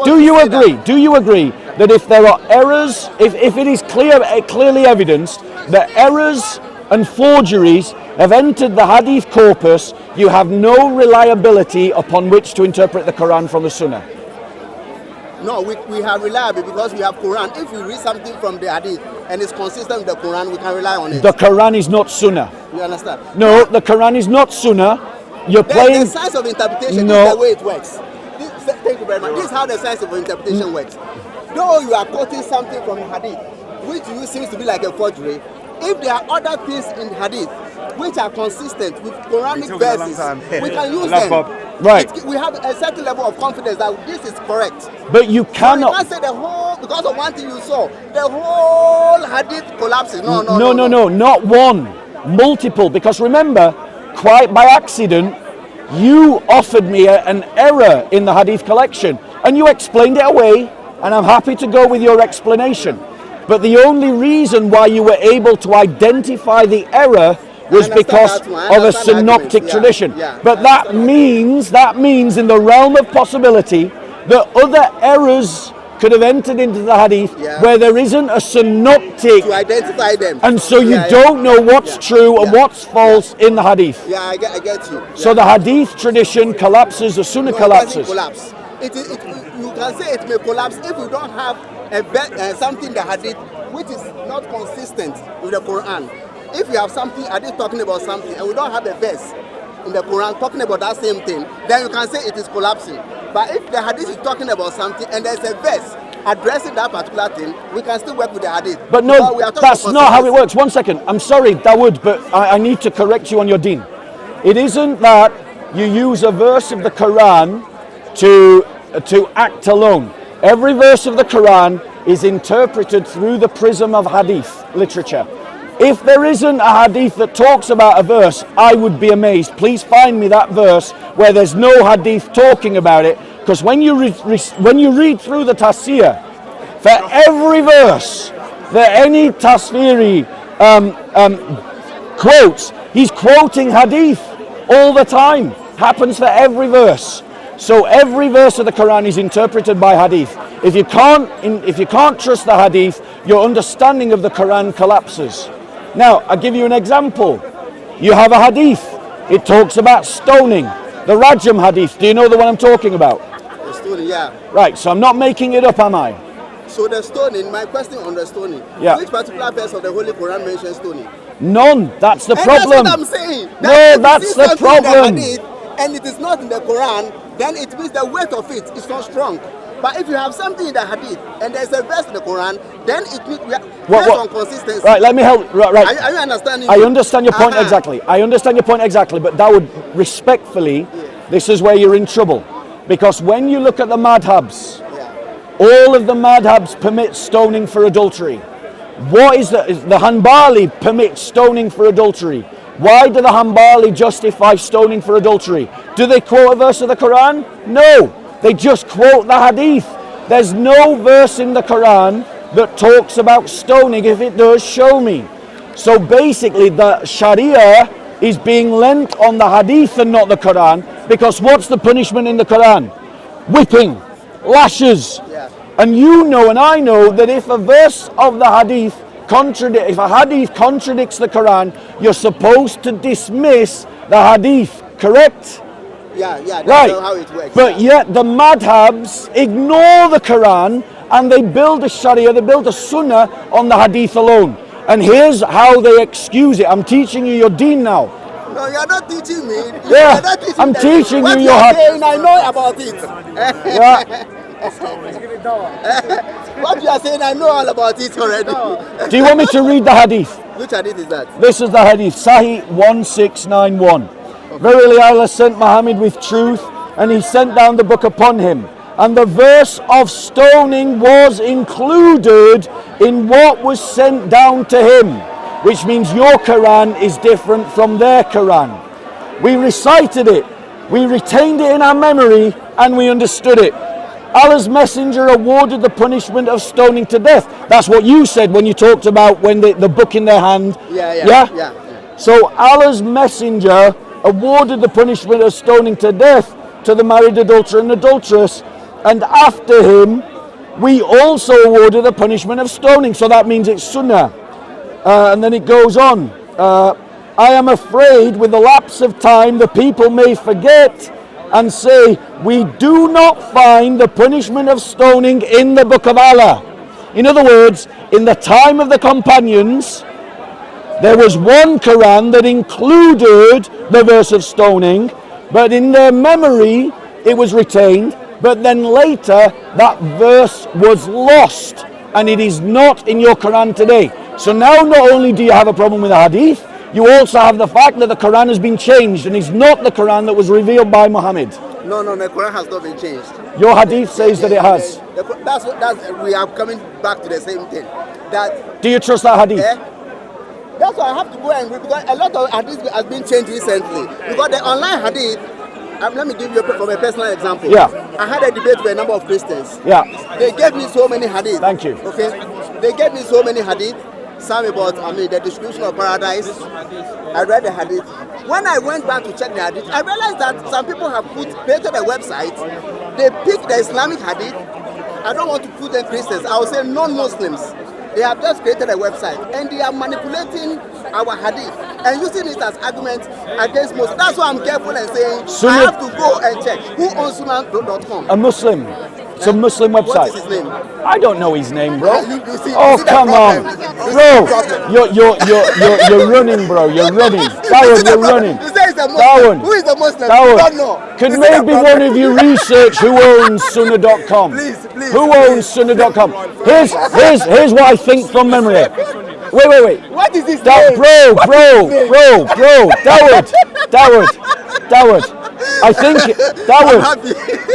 A: Do you agree that if there are errors, if it is clearly evidenced that errors and forgeries have entered the Hadith corpus, you have no reliability upon which to interpret the Quran from the Sunnah?
B: No, we have reliability because we have Quran. If we read something from the Hadith and it's consistent with the Quran, we can rely on it.
A: The Quran is not Sunnah.
B: You understand?
A: No, the Quran is not Sunnah. You're playing.
B: The science of interpretation is the way it works. Thank you very much. This is how the science of interpretation works. Though you are quoting something from Hadith, which to you seems to be like a forgery, if there are other things in Hadith which are consistent with Quranic verses, we can use them.
A: Right.
B: We have a certain level of confidence that this is correct.
A: But you cannot.
B: So you can't say the whole, because of one thing you saw, the whole Hadith collapses. No,
A: not one. Multiple. Because remember, quite by accident, you offered me an error in the Hadith collection, and you explained it away, and I'm happy to go with your explanation. But the only reason why you were able to identify the error was because of a synoptic tradition. But that means in the realm of possibility that other errors could have entered into the Hadith where there isn't a synoptic
B: to identify them,
A: and so you don't know what's true and what's false in the Hadith.
B: I get you.
A: So the Hadith tradition collapses, the Sunnah collapses.
B: It doesn't collapse. You can say it may collapse if you don't have something in the Hadith which is not consistent with the Quran. If you have something Hadith talking about something and we don't have a verse in the Quran talking about that same thing, then you can say it is collapsing. But if the Hadith is talking about something and there's a verse addressing that particular thing, we can still work with the Hadith.
A: But no, that's not how it works. 1 second. I'm sorry, Dawood, but I need to correct you on your deen. It isn't that you use a verse of the Quran to act alone. Every verse of the Quran is interpreted through the prism of Hadith literature. If there isn't a Hadith that talks about a verse, I would be amazed. Please find me that verse where there's no Hadith talking about it, because when you read through the tafsir, for every verse that any tafsiri quotes, he's quoting Hadith all the time. Happens for every verse. So every verse of the Quran is interpreted by Hadith. If you can't trust the Hadith, your understanding of the Quran collapses. Now, I'll give you an example. you have a hadith. It talks about stoning. The Rajam hadith. Do you know the one I'm talking about?
B: The stoning, yeah.
A: Right, so I'm not making it up, am I?
B: So the stoning, my question on the stoning.
A: Yeah.
B: Which particular verse of the Holy Quran mentions stoning?
A: None. That's the problem.
B: That's what I'm saying.
A: No, that's the problem.
B: And it is not in the Quran, then it means the weight of it is not strong. But if you have something in the hadith and there's a verse in the Quran, then it means based on consistency.
A: Right, let me help. Right.
B: Are you understanding?
A: I understand your point exactly. I understand your point exactly, but that would respectfully, this is where you're in trouble. Because when you look at the madhabs, all of the madhabs permit stoning for adultery. What is the Hanbali permit stoning for adultery? Why do the Hanbali justify stoning for adultery? Do they quote a verse of the Quran? No. They just quote the hadith. There's no verse in the Quran that talks about stoning. If it does, show me. So basically the Sharia is being lent on the hadith and not the Quran, because what's the punishment in the Quran? Whipping, lashes.
B: Yeah.
A: And you know and I know that if a verse of the hadith if a hadith contradicts the Quran, you're supposed to dismiss the hadith, correct?
B: Yeah, that's
A: right.
B: How it works.
A: But yet the madhabs ignore the Quran and they build a Sharia, they build a Sunnah on the hadith alone. And here's how they excuse it. I'm teaching you your deen now.
B: No, you're not teaching me.
A: Yeah,
B: not teaching
A: I'm teaching
B: what
A: you your hadith.
B: I know about it.
A: Yeah.
B: What you are saying, I know all about it already.
A: Do you want me to read the hadith?
B: Which hadith is that?
A: This is the hadith, Sahih 1691. Okay. Verily Allah sent Muhammad with truth, and he sent down the book upon him. And the verse of stoning was included in what was sent down to him, which means your Quran is different from their Quran. We recited it, we retained it in our memory, and we understood it. Allah's messenger awarded the punishment of stoning to death. That's what you said when you talked about when the book in their hand.
B: Yeah.
A: So Allah's messenger awarded the punishment of stoning to death to the married adulterer and adulteress, and after him we also awarded the punishment of stoning. So that means it's sunnah. And then it goes on. I am afraid with the lapse of time the people may forget and say, we do not find the punishment of stoning in the book of Allah. In other words, in the time of the companions, there was one Quran that included the verse of stoning, but in their memory it was retained, but then later that verse was lost, and it is not in your Quran today. So now not only do you have a problem with the hadith, you also have the fact that the Quran has been changed and is not the Quran that was revealed by Muhammad.
B: No, the Quran has not been changed.
A: Your hadith says that it has.
B: We are coming back to the same thing.
A: Do you trust that hadith?
B: That's why I have to go and read, because a lot of hadith has been changed recently. Because the online hadith, let me give you from a personal example.
A: Yeah.
B: I had a debate with a number of Christians.
A: Yeah.
B: They gave me so many hadith.
A: Thank you.
B: Okay. They gave me so many hadith. Some about, the description of paradise. I read the hadith. When I went back to check the hadith, I realized that some people have created a website. They picked the Islamic hadith. I don't want to put them Christians. I will say non-Muslims. They have just created a website and they are manipulating our hadith and using it as argument against Muslims. That's why I'm careful and saying I have to go and check who owns sunnah.com.
A: A Muslim. It's a Muslim website.
B: What is his name?
A: I don't know his name, bro.
B: You see
A: come on, bro. You're running, bro. You're running. You're running.
B: Who is the Muslim? I don't know.
A: Could maybe one of you research who owns sunnah.com?
B: Please.
A: Who owns sunnah.com? Here's what I think from memory. Wait.
B: What is this
A: name? Bro. Dawud. I think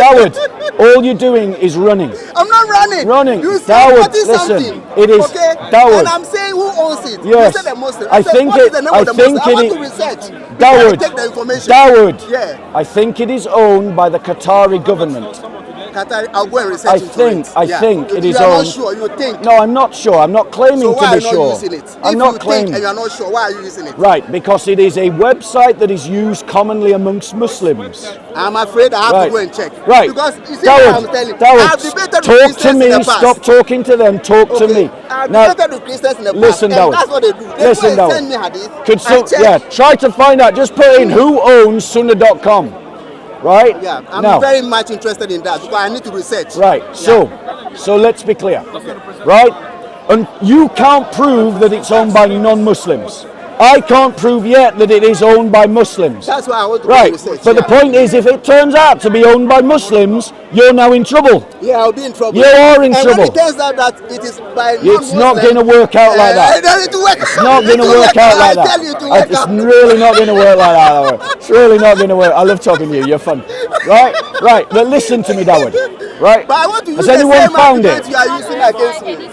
A: Dawud. All you're doing is running.
B: I'm not running.
A: You Dawud, listen. It is Dawud.
B: And I'm saying who owns it.
A: Yes.
B: You said a Muslim.
A: I think it. I
B: want to research.
A: Dawud.
B: Take the information.
A: Dawud.
B: Yeah.
A: I think it is owned by the Qatari government.
B: Qatar, I'll go and research into it.
A: I think it is
B: owned. You are
A: owned.
B: not sure, you think?
A: No, I'm not sure. I'm not claiming to be sure.
B: So why are you not using it?
A: I'm not claiming.
B: And you are not sure, why are you using it?
A: Right, because it is a website that is used commonly amongst Muslims.
B: I'm afraid I have to go and check.
A: Right.
B: Because you see what I'm telling you, I've debated with
A: talk
B: Christians
A: to me.
B: in the past.
A: Stop talking to them. Talk to me.
B: I've
A: Now,
B: debated with Christians in the past.
A: listen,
B: and that's what they do. They
A: listen,
B: go and send me hadith.
A: Try to find out. Just put in who owns sunnah.com. Right?
B: Yeah, I'm very much interested in that because I need to research.
A: Right.
B: Yeah.
A: So let's be clear. Right? And you can't prove that it's owned by non-Muslims. I can't prove yet that it is owned by Muslims.
B: That's why I want to research.
A: But the point is, if it turns out to be owned by Muslims, you're now in trouble.
B: Yeah, I'll be in trouble.
A: You are in trouble.
B: When it turns out that it is by
A: it's not going to work out like that. It's not going to work out like that. It's really not going to work like that. It's really not going to work. I love talking to you. You're fun. Right. But listen to me, Dawud. Right?
B: But I want to use
A: Has anyone found it?
B: You are using against me.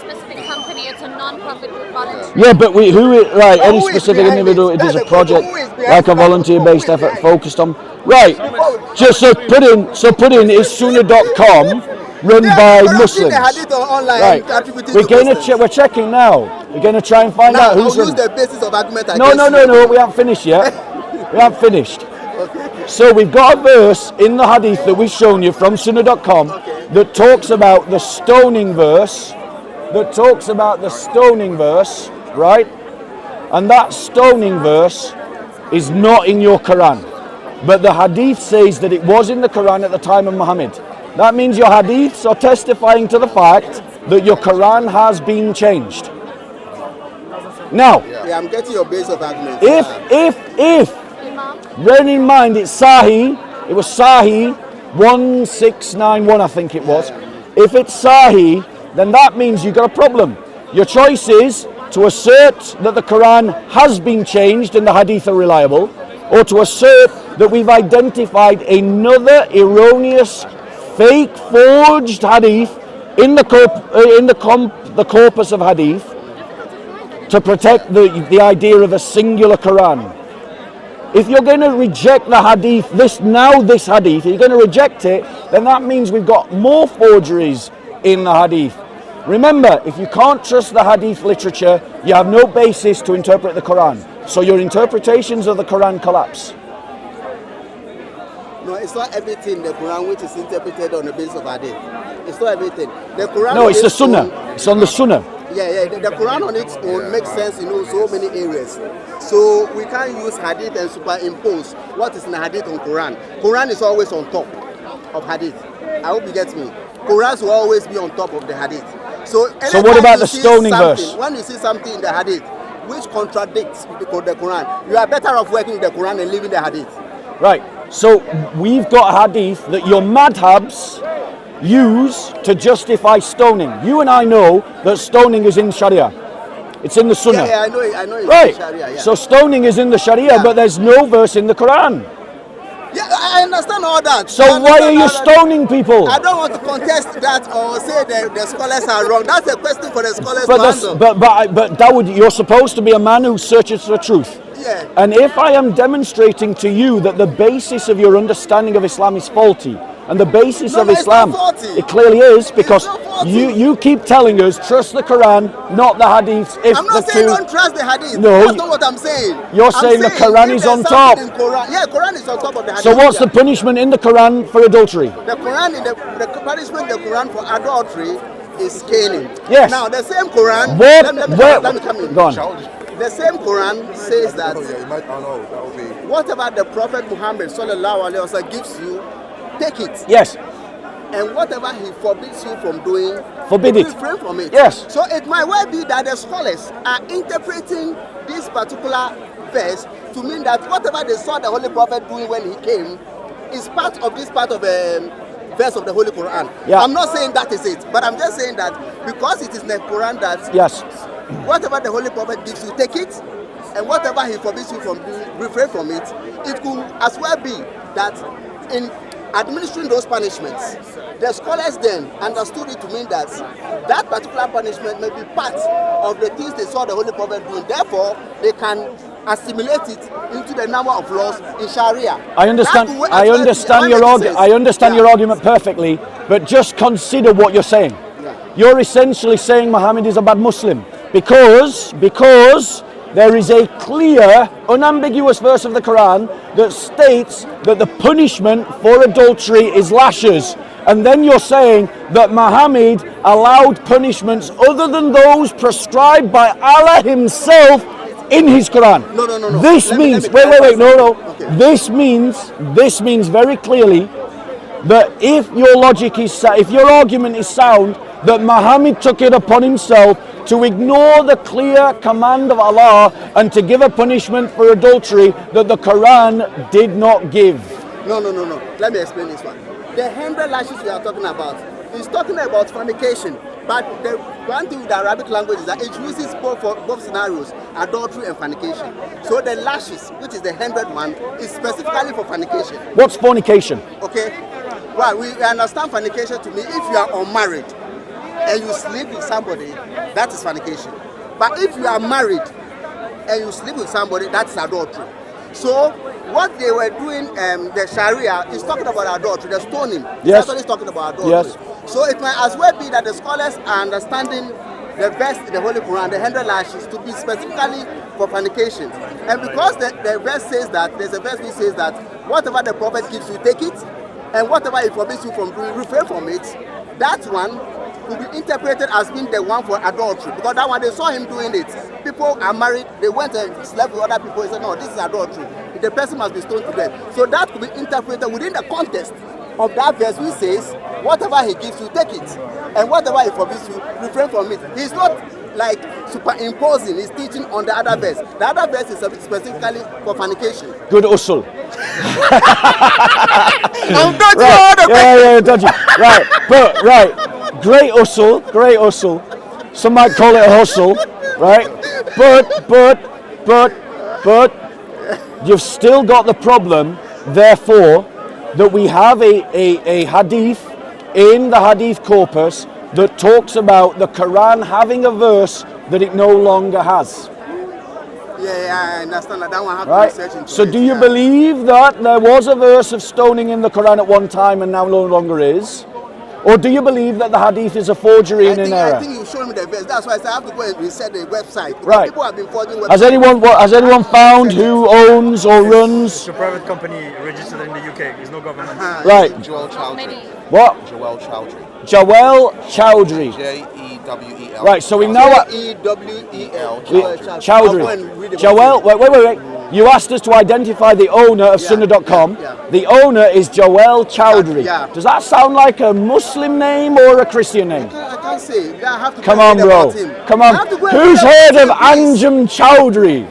D: It's a non-profit volunteer.
A: Yeah, but any specific individual, it is a project, like a volunteer-based effort focused on. Right, just so put in is sunnah.com, run by Muslims. Right, we're checking now. We're going to try and find out who's
B: use the basis of argument.
A: No, we haven't finished yet. We haven't finished. So we've got a verse in the hadith that we've shown you from sunnah.com that talks about the stoning verse. Right? And that stoning verse is not in your Quran. But the hadith says that it was in the Quran at the time of Muhammad. That means your hadiths are testifying to the fact that your Quran has been changed. Now,
B: I'm getting your base of argument.
A: If bearing in mind it was Sahih 1691, I think it was. If it's Sahih, then that means you've got a problem. Your choice is to assert that the Quran has been changed and the hadith are reliable, or to assert that we've identified another erroneous, fake, forged hadith in the corpus of hadith to protect the idea of a singular Quran. If you're going to reject the hadith, this hadith, you're going to reject it, then that means we've got more forgeries in the hadith. Remember, if you can't trust the hadith literature, you have no basis to interpret the Quran. So your interpretations of the Quran collapse.
B: No, it's not everything in the Quran which is interpreted on the basis of hadith. It's not everything. The Quran.
A: No, it's the Sunnah. It's on the Sunnah.
B: Yeah. The Quran on its own makes sense in so many areas. So we can't use hadith and superimpose what is in the hadith on Quran. Quran is always on top of hadith. I hope you get me. Qurans will always be on top of the hadith. So
A: what about the stoning verse?
B: When you see something in the hadith which contradicts the Quran, you are better off working with the Quran and leaving the hadith.
A: Right. So we've got a hadith that your madhabs use to justify stoning. You and I know that stoning is in Sharia. It's in the Sunnah.
B: Yeah, I know it's
A: right.
B: in Sharia. Yeah.
A: So stoning is in the Sharia, but there's no verse in the Quran.
B: Yeah, I understand all that.
A: So why are you stoning people?
B: I don't want to contest that or say the scholars are wrong. That's a question for the scholars to answer.
A: But Dawud, you're supposed to be a man who searches for truth.
B: Yeah.
A: And if I am demonstrating to you that the basis of your understanding of Islam is faulty, and the basis of Islam, it clearly is, because you keep telling us trust the Quran, not the hadiths.
B: I'm not saying don't trust the hadith.
A: No,
B: that's not what I'm saying.
A: You're saying the Quran is on top.
B: Quran is on top of the hadith.
A: So what's the punishment in the Quran for adultery?
B: The Quran, the punishment in the Quran for adultery is caning.
A: Yes.
B: Now the same Quran. Let me come in.
A: Go on.
B: The same Quran says that whatever the Prophet Muhammad sallallahu alaihi wasallam gives you, take it.
A: Yes.
B: And whatever he forbids you from doing,
A: forbid it.
B: Refrain from it.
A: Yes.
B: So it might well be that the scholars are interpreting this particular verse to mean that whatever they saw the Holy Prophet doing when he came is part of verse of the Holy Quran.
A: Yeah.
B: I'm not saying that is it, but I'm just saying that because it is in the Quran that whatever the Holy Prophet gives you, take it, and whatever he forbids you from doing, refrain from it. It could as well be that in administering those punishments, the scholars then understood it to mean that that particular punishment may be part of the things they saw the Holy Prophet doing. Therefore, they can assimilate it into the number of laws in Sharia.
A: I understand. I understand your argument perfectly, but just consider what you're saying.
B: Yeah.
A: You're essentially saying Muhammad is a bad Muslim because there is a clear, unambiguous verse of the Quran that states that the punishment for adultery is lashes. And then you're saying that Muhammad allowed punishments other than those prescribed by Allah himself in his Quran.
B: No.
A: This means, wait, no.
B: Okay.
A: This means very clearly that if your argument is sound, that Muhammad took it upon himself to ignore the clear command of Allah and to give a punishment for adultery that the Quran did not give.
B: No. Let me explain this one. The 100 lashes we are talking about is talking about fornication. But the one thing with the Arabic language is that it uses both scenarios, adultery and fornication. So the lashes, which is the 100 one, is specifically for fornication.
A: What's fornication?
B: Okay. Well, we understand fornication to mean if you are unmarried and you sleep with somebody, that is fornication. But if you are married and you sleep with somebody, that's adultery. So what they were doing, the Sharia is talking about adultery, the stoning.
A: Yes.
B: That's what it's talking about adultery.
A: Yes.
B: So it might as well be that the scholars are understanding the verse in the Holy Quran, the 100 lashes, to be specifically for fornication. And because the verse says that, there's a verse which says that whatever the Prophet gives you, take it, and whatever he forbids you from doing, refrain from it. That one will be interpreted as being the one for adultery, because that one they saw him doing it. People are married, they went and slept with other people. He said, no, this is adultery. The person must be stoned to death. So that could be interpreted within the context of that verse which says, whatever he gives you, take it, and whatever he forbids you, refrain from it. He's not like superimposing his teaching on the other verse. The other verse is specifically for fornication.
A: Good usul.
B: I'm dodgy.
A: Yeah, dodgy. Right. Great usul. Some might call it a hustle, right? But you've still got the problem, therefore, that we have a hadith in the hadith corpus that talks about the Quran having a verse that it no longer has.
B: Yeah, I understand that. That one have
A: Right?
B: to research into
A: So
B: it,
A: do you
B: yeah.
A: believe that there was a verse of stoning in the Quran at one time and now no longer is? Or do you believe that the hadith is a forgery and an error?
B: I think you showed me the verse. That's why I said I have to go and reset the website. Because
A: Right.
B: people have been forging websites.
A: Has anyone found who owns or runs?
E: It's a private company registered in the UK. There's no government.
A: Right.
C: Joel Chowdhury.
D: Many.
A: What?
C: Joel Chowdhury.
A: Joel Chowdhury.
C: J-E-W-E-L.
A: Right, so we now...
B: E-W-E-L.
A: Chowdhury. Joel, wait. You asked us to identify the owner of Sunnah.com.
B: yeah.
A: The owner is Joel Chowdhury.
B: Yeah.
A: Does that sound like a Muslim name or a Christian name?
B: I can't say. I have to
A: Come
B: go
A: on,
B: and read
A: bro.
B: about him.
A: Come
B: I
A: on.
B: have to go and
A: Who's
B: read
A: heard
B: about
A: of
B: him, please.
A: Anjum Chowdhury?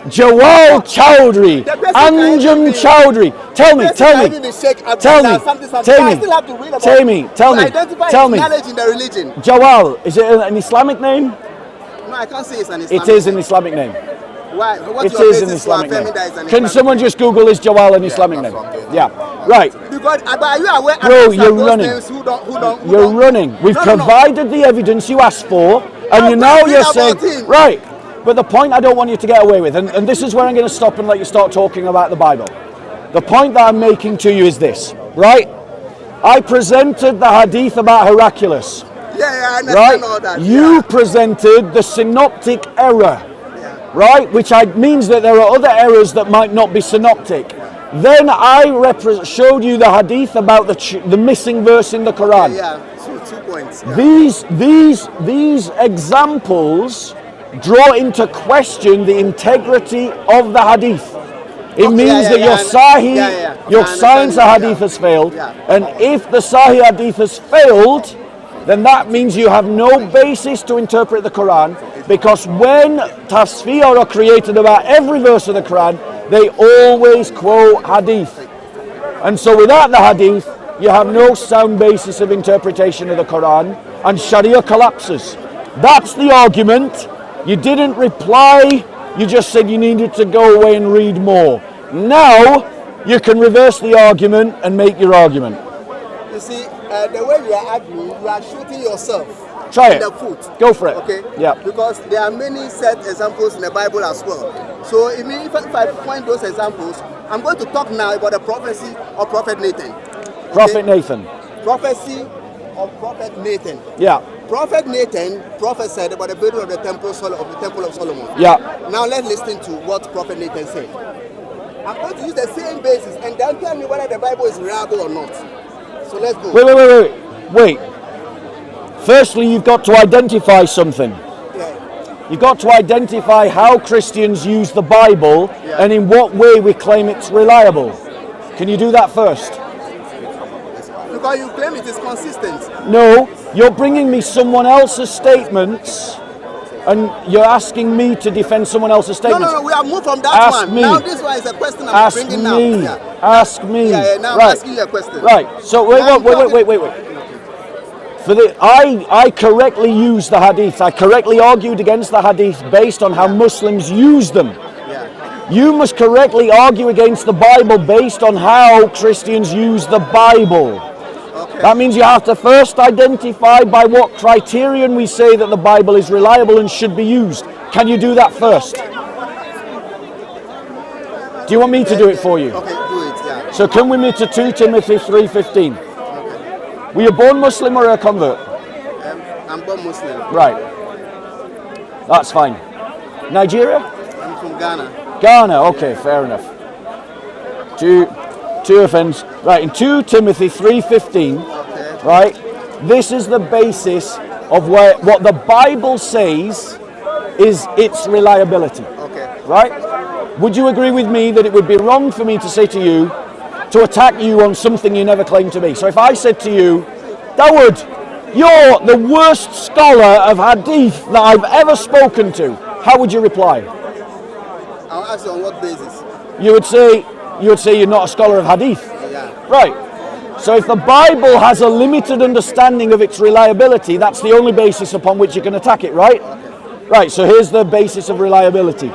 A: Joel Chowdhury.
B: The person
A: Anjum
B: can
A: Chowdhury. Tell me. Tell me.
B: Knowledge in the religion.
A: Joel, is it an Islamic name?
B: No, I can't say it's an Islamic
A: It is an
B: name.
A: Islamic name.
B: Why? What's
A: It
B: your
A: is an
B: basis for
A: Islamic
B: affirming
A: name.
B: that it's an
A: Can
B: Islamic
A: someone
B: name?
A: just Google is Joel an Islamic
C: that's
A: name?
C: what I'm doing.
A: Yeah. Right.
B: Because, but are you aware?
A: Bro, you're
B: those
A: running.
B: names who don't,
A: You're running. We've
B: No.
A: provided the evidence you asked for, and
B: I've
A: now
B: read
A: you're
B: about
A: saying
B: him.
A: right. But the point I don't want you to get away with, and this is where I'm going to stop and let you start talking about the Bible. The point that I'm making to you is this, right? I presented the hadith about Hercules,
B: Yeah, I understand
A: right?
B: all that.
A: You presented the synoptic error, right? Which means that there are other errors that might not be synoptic. Then I showed you the hadith about the missing verse in the Quran.
B: Yeah. So 2 points. Yeah.
A: These examples draw into question the integrity of the hadith. It means that your Sahih, your science of hadith has failed.
B: Yeah.
A: And if the Sahih hadith has failed, then that means you have no basis to interpret the Quran, because when tasfir are created about every verse of the Quran, they always quote hadith. And so without the hadith, you have no sound basis of interpretation of the Quran, and Sharia collapses. That's the argument. You didn't reply, you just said you needed to go away and read more. Now, you can reverse the argument and make your argument.
B: You see, the way you are arguing, you are shooting yourself.
A: Try
B: in
A: it.
B: the foot.
A: Go for it.
B: Okay?
A: Yeah.
B: Because there are many set examples in the Bible as well. So if I find those examples, I'm going to talk now about the prophecy of Prophet Nathan. Okay?
A: Prophet Nathan.
B: Prophecy of Prophet Nathan.
A: Yeah.
B: Prophet Nathan prophesied about the building of the temple of Solomon.
A: Yeah.
B: Now let's listen to what Prophet Nathan said. I'm going to use the same basis and then tell me whether the Bible is reliable or not. So let's go.
A: Wait. Firstly, you've got to identify something.
B: Yeah.
A: You've got to identify how Christians use the Bible and in what way we claim it's reliable. Can you do that first?
B: Because you claim it is consistent.
A: No, you're bringing me someone else's statements and you're asking me to defend someone else's statements.
B: No, we have moved from that
A: Ask
B: one.
A: me.
B: Now this one is a question I'm bringing now.
A: Ask me.
B: Yeah, now
A: right.
B: I'm asking you a question.
A: Right, so wait. I correctly used the Hadith. I correctly argued against the Hadith based on how Muslims use them.
B: Yeah.
A: You must correctly argue against the Bible based on how Christians use the Bible.
B: Okay.
A: That means you have to first identify by what criterion we say that the Bible is reliable and should be used. Can you do that first? Do you want me to do it for you?
B: Okay, do it, yeah.
A: So come with me to 2 Timothy 3:15. Were you born Muslim or a convert?
B: I'm born Muslim.
A: Right. That's fine. Nigeria?
B: I'm from Ghana.
A: Ghana, okay, fair enough. Two offense. Right, in 2 Timothy 3:15,
B: Okay.
A: right, this is the basis of what the Bible says is its reliability.
B: Okay.
A: Right? Would you agree with me that it would be wrong for me to say to you, to attack you on something you never claimed to be? So if I said to you, Dawood, you're the worst scholar of Hadith that I've ever spoken to, how would you reply?
B: I'll ask you on what basis?
A: You would say you're not a scholar of Hadith.
B: Yeah.
A: Right. So if the Bible has a limited understanding of its reliability, that's the only basis upon which you can attack it, right? Right, so here's the basis of reliability.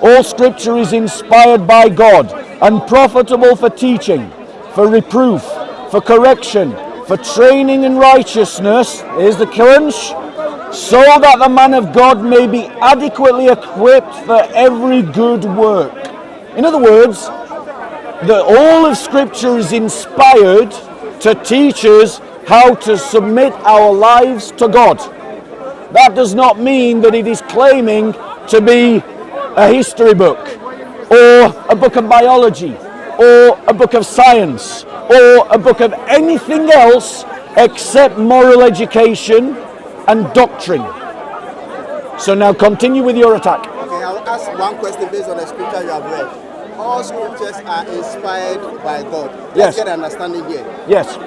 A: All scripture is inspired by God and profitable for teaching, for reproof, for correction, for training in righteousness, here's the crunch, so that the man of God may be adequately equipped for every good work. In other words, all of scripture is inspired to teach us how to submit our lives to God. That does not mean that it is claiming to be a history book, or a book of biology, or a book of science, or a book of anything else except moral education and doctrine. So now continue with your attack.
B: Okay, I'll ask one question based on the scripture you have read. All scriptures are inspired by God. Let's get an understanding here.
A: Yes.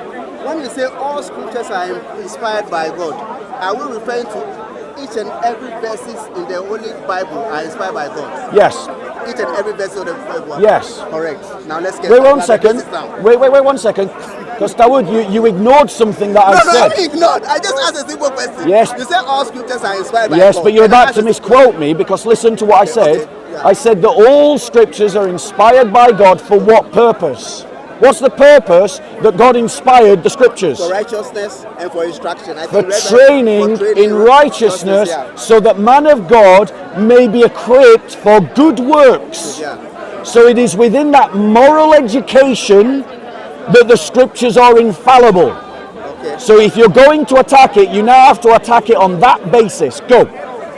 B: When you say all scriptures are inspired by God, are we referring to each and every verses in the Holy Bible are inspired by God?
A: Yes.
B: Each and every verse of the Bible?
A: Yes.
B: Correct. Now let's get...
A: Wait 1 second. Wait 1 second. Because Dawood, you ignored something that I said.
B: No, I ignored. I just asked a simple question.
A: Yes.
B: You said all scriptures are inspired by God.
A: Yes, but you're about to misquote me because listen to what I said.
B: Okay, yeah.
A: I said that all scriptures are inspired by God for what purpose? What's the purpose that God inspired the scriptures?
B: For righteousness and for instruction.
A: For training in righteousness, so that man of God may be equipped for good works.
B: Yeah.
A: So it is within that moral education that the scriptures are infallible.
B: Okay.
A: So if you're going to attack it, you now have to attack it on that basis. Go.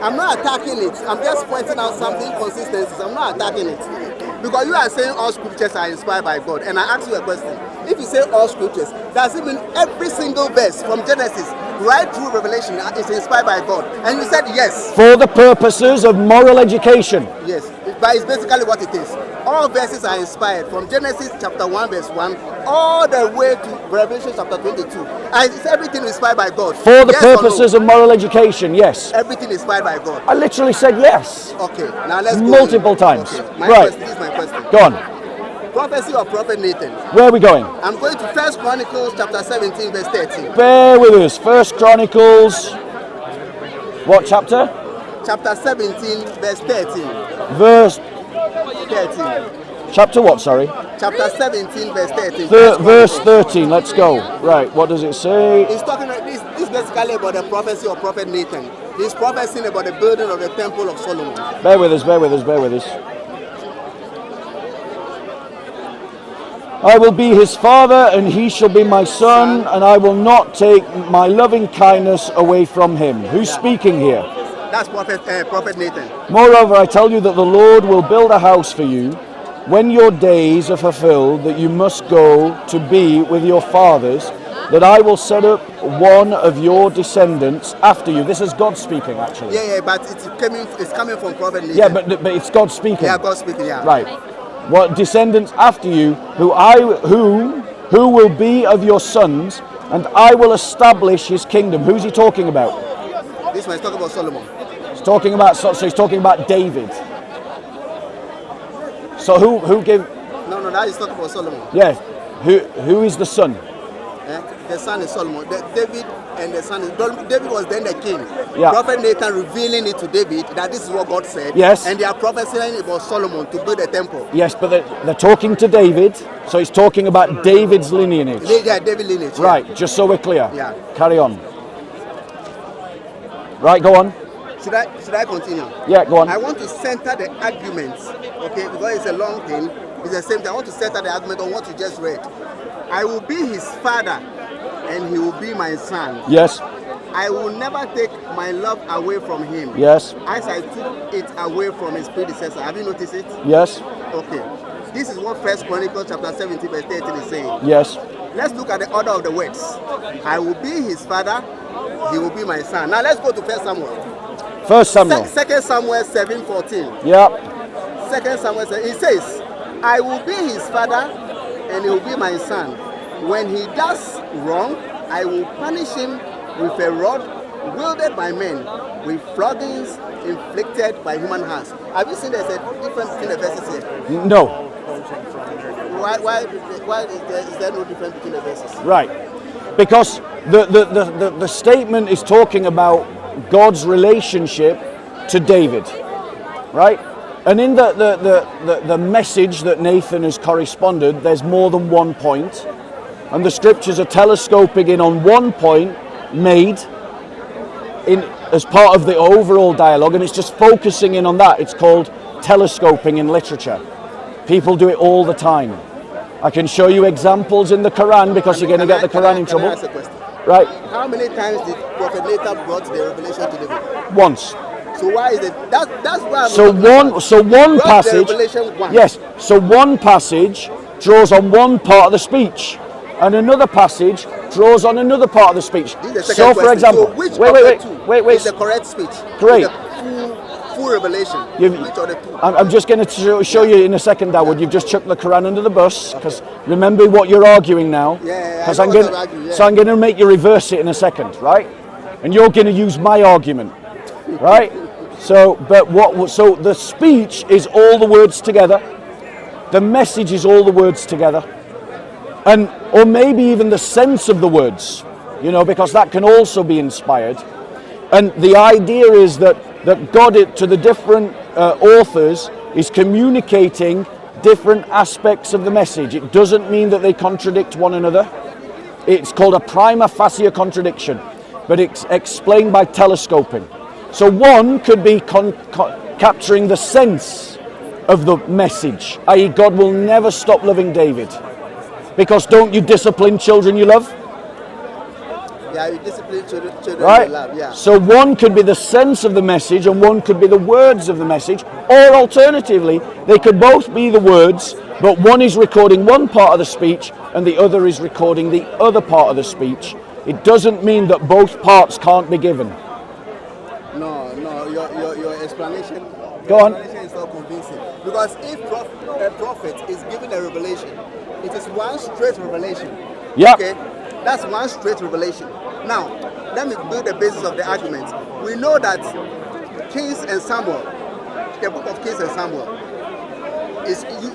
B: I'm not attacking it. I'm just pointing out some inconsistencies. I'm not attacking it. Because you are saying all scriptures are inspired by God. And I ask you a question. If you say all scriptures, does it mean every single verse from Genesis right through Revelation is inspired by God? And you said yes.
A: For the purposes of moral education.
B: Yes. But it's basically what it is. All verses are inspired from Genesis chapter 1 verse 1 all the way to Revelation chapter 22. And it's everything inspired by God.
A: For the
B: yes
A: purposes of moral education, yes.
B: Everything inspired by God.
A: I literally said yes.
B: Okay, now let's go.
A: Multiple times.
B: Okay.
A: Right.
B: This is my question.
A: Go on.
B: Prophecy of Prophet Nathan.
A: Where are we going?
B: I'm going to 1 Chronicles chapter 17 verse 13.
A: Bear with us. 1 Chronicles. What chapter?
B: Chapter 17 verse 13.
A: Verse
B: 13.
A: Chapter what, sorry?
B: Chapter 17 verse 13.
A: Verse 13, let's go. Right, what does it say?
B: It's talking about this This is basically about the prophecy of Prophet Nathan. He's prophesying about the building of the Temple of Solomon.
A: Bear with us, bear with us, bear with us. I will be his father, and he shall be my son, and I will not take my loving kindness away from him. Who's speaking here?
B: That's Prophet Nathan.
A: Moreover, I tell you that the Lord will build a house for you when your days are fulfilled, that you must go to be with your fathers, that I will set up one of your descendants after you. This is God speaking, actually.
B: Yeah, but it's coming from Prophet Nathan.
A: Yeah, but it's God speaking.
B: Yeah, God speaking, yeah.
A: Right. What descendants after you, who will be of your sons, and I will establish his kingdom. Who's he talking about?
B: This one is talking about Solomon.
A: He's talking about he's talking about David. So who gave?
B: No, that is talking about Solomon.
A: Yes. Who is the son?
B: The son is Solomon. David and the son is David was then the king.
A: Yeah.
B: Prophet Nathan revealing it to David that this is what God said.
A: Yes.
B: And they are prophesying about Solomon to build the temple.
A: Yes, but they're talking to David, so he's talking about David's lineage.
B: Yeah, David lineage.
A: Right,
B: yeah.
A: just so we're clear.
B: Yeah.
A: Carry on. Right, go on.
B: Should I continue?
A: Yeah, go on.
B: I want to center the arguments, okay, because it's a long thing. It's the same thing. I want to center the argument on what you just read. I will be his father, and he will be my son.
A: Yes.
B: I will never take my love away from him.
A: Yes.
B: As I took it away from his predecessor. Have you noticed it?
A: Yes.
B: Okay. This is what 1 Chronicles chapter 17 verse 13 is saying.
A: Yes.
B: Let's look at the order of the words. I will be his father, he will be my son. Now let's go to 1 Samuel.
A: 1 Samuel.
B: 2 Samuel 7:14.
A: Yeah.
B: 2 Samuel 7. It says, I will be his father, and he will be my son. When he does wrong, I will punish him with a rod wielded by men, with floggings inflicted by human hands. Have you seen there's a difference between the verses here?
A: No.
B: Why is there no difference between the verses?
A: Right. Because the statement is talking about God's relationship to David. Right? And in the message that Nathan has corresponded, there's more than one point. And the scriptures are telescoping in on one point made as part of the overall dialogue, and it's just focusing in on that. It's called telescoping in literature. People do it all the time. I can show you examples in the Quran, because you're going to get the Quran in trouble.
B: Ask a question?
A: Right.
B: How many times did Prophet Nathan brought the revelation to David?
A: Once.
B: So why is it that's why I'm
A: So one passage.
B: The revelation once.
A: Yes. So one passage draws on one part of the speech, and another passage draws on another part of the speech. So, for example,
B: so which
A: wait.
B: is the correct speech?
A: Great.
B: The full revelation. Which of the two?
A: I'm just going to show you in a second, Dawood. You've just chucked the Quran under the bus, because remember what you're arguing now.
B: Yeah.
A: Because I'm going to make you reverse it in a second, right? And you're going to use my argument, right? So the speech is all the words together. The message is all the words together. Or maybe even the sense of the words, because that can also be inspired. And the idea is that God, to the different authors, is communicating different aspects of the message. It doesn't mean that they contradict one another. It's called a prima facie contradiction, but it's explained by telescoping. So one could be capturing the sense of the message, i.e. God will never stop loving David. Because don't you discipline children you love?
B: Yeah, you discipline children
A: right?
B: you love, yeah.
A: So one could be the sense of the message, and one could be the words of the message, or alternatively, they could both be the words, but one is recording one part of the speech, and the other is recording the other part of the speech. It doesn't mean that both parts can't be given.
B: No, your explanation.
A: Go on.
B: Your explanation is not convincing. Because if a prophet is given a revelation, it is one straight revelation.
A: Yeah.
B: Okay, that's one straight revelation. Now, let me build the basis of the argument. We know that Kings and Samuel, the book of Kings and Samuel,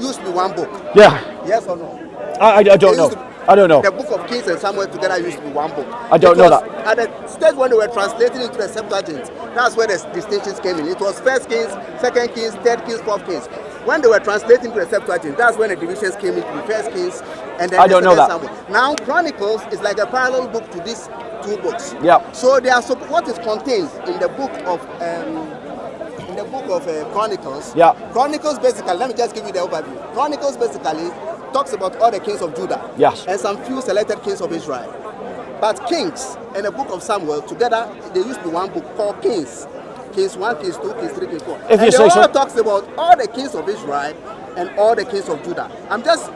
B: used to be one book.
A: Yeah.
B: Yes or no?
A: I don't know. I don't know.
B: The book of Kings and Samuel together used to be one book.
A: I don't know that.
B: At the stage when they were translating into the Septuagint, that's where the distinctions came in. It was 1 Kings, 2 Kings, 3 Kings, 4 Kings. when they were translating to the Septuagint, that's when the divisions came into the First Kings and then
A: I don't know that.
B: Samuel. Now Chronicles is like a parallel book to these two books.
A: Yeah.
B: So they are what is contained in the book of Chronicles.
A: Yeah.
B: Chronicles basically, let me just give you the overview. Chronicles basically talks about all the kings of Judah.
A: Yes.
B: And some few selected kings of Israel. But Kings and the book of Samuel together, they used to be one book called Kings. Kings 1, Kings 2, Kings 3, Kings 4.
A: If you say so.
B: Talks about all the kings of Israel and all the kings of Judah. I'm just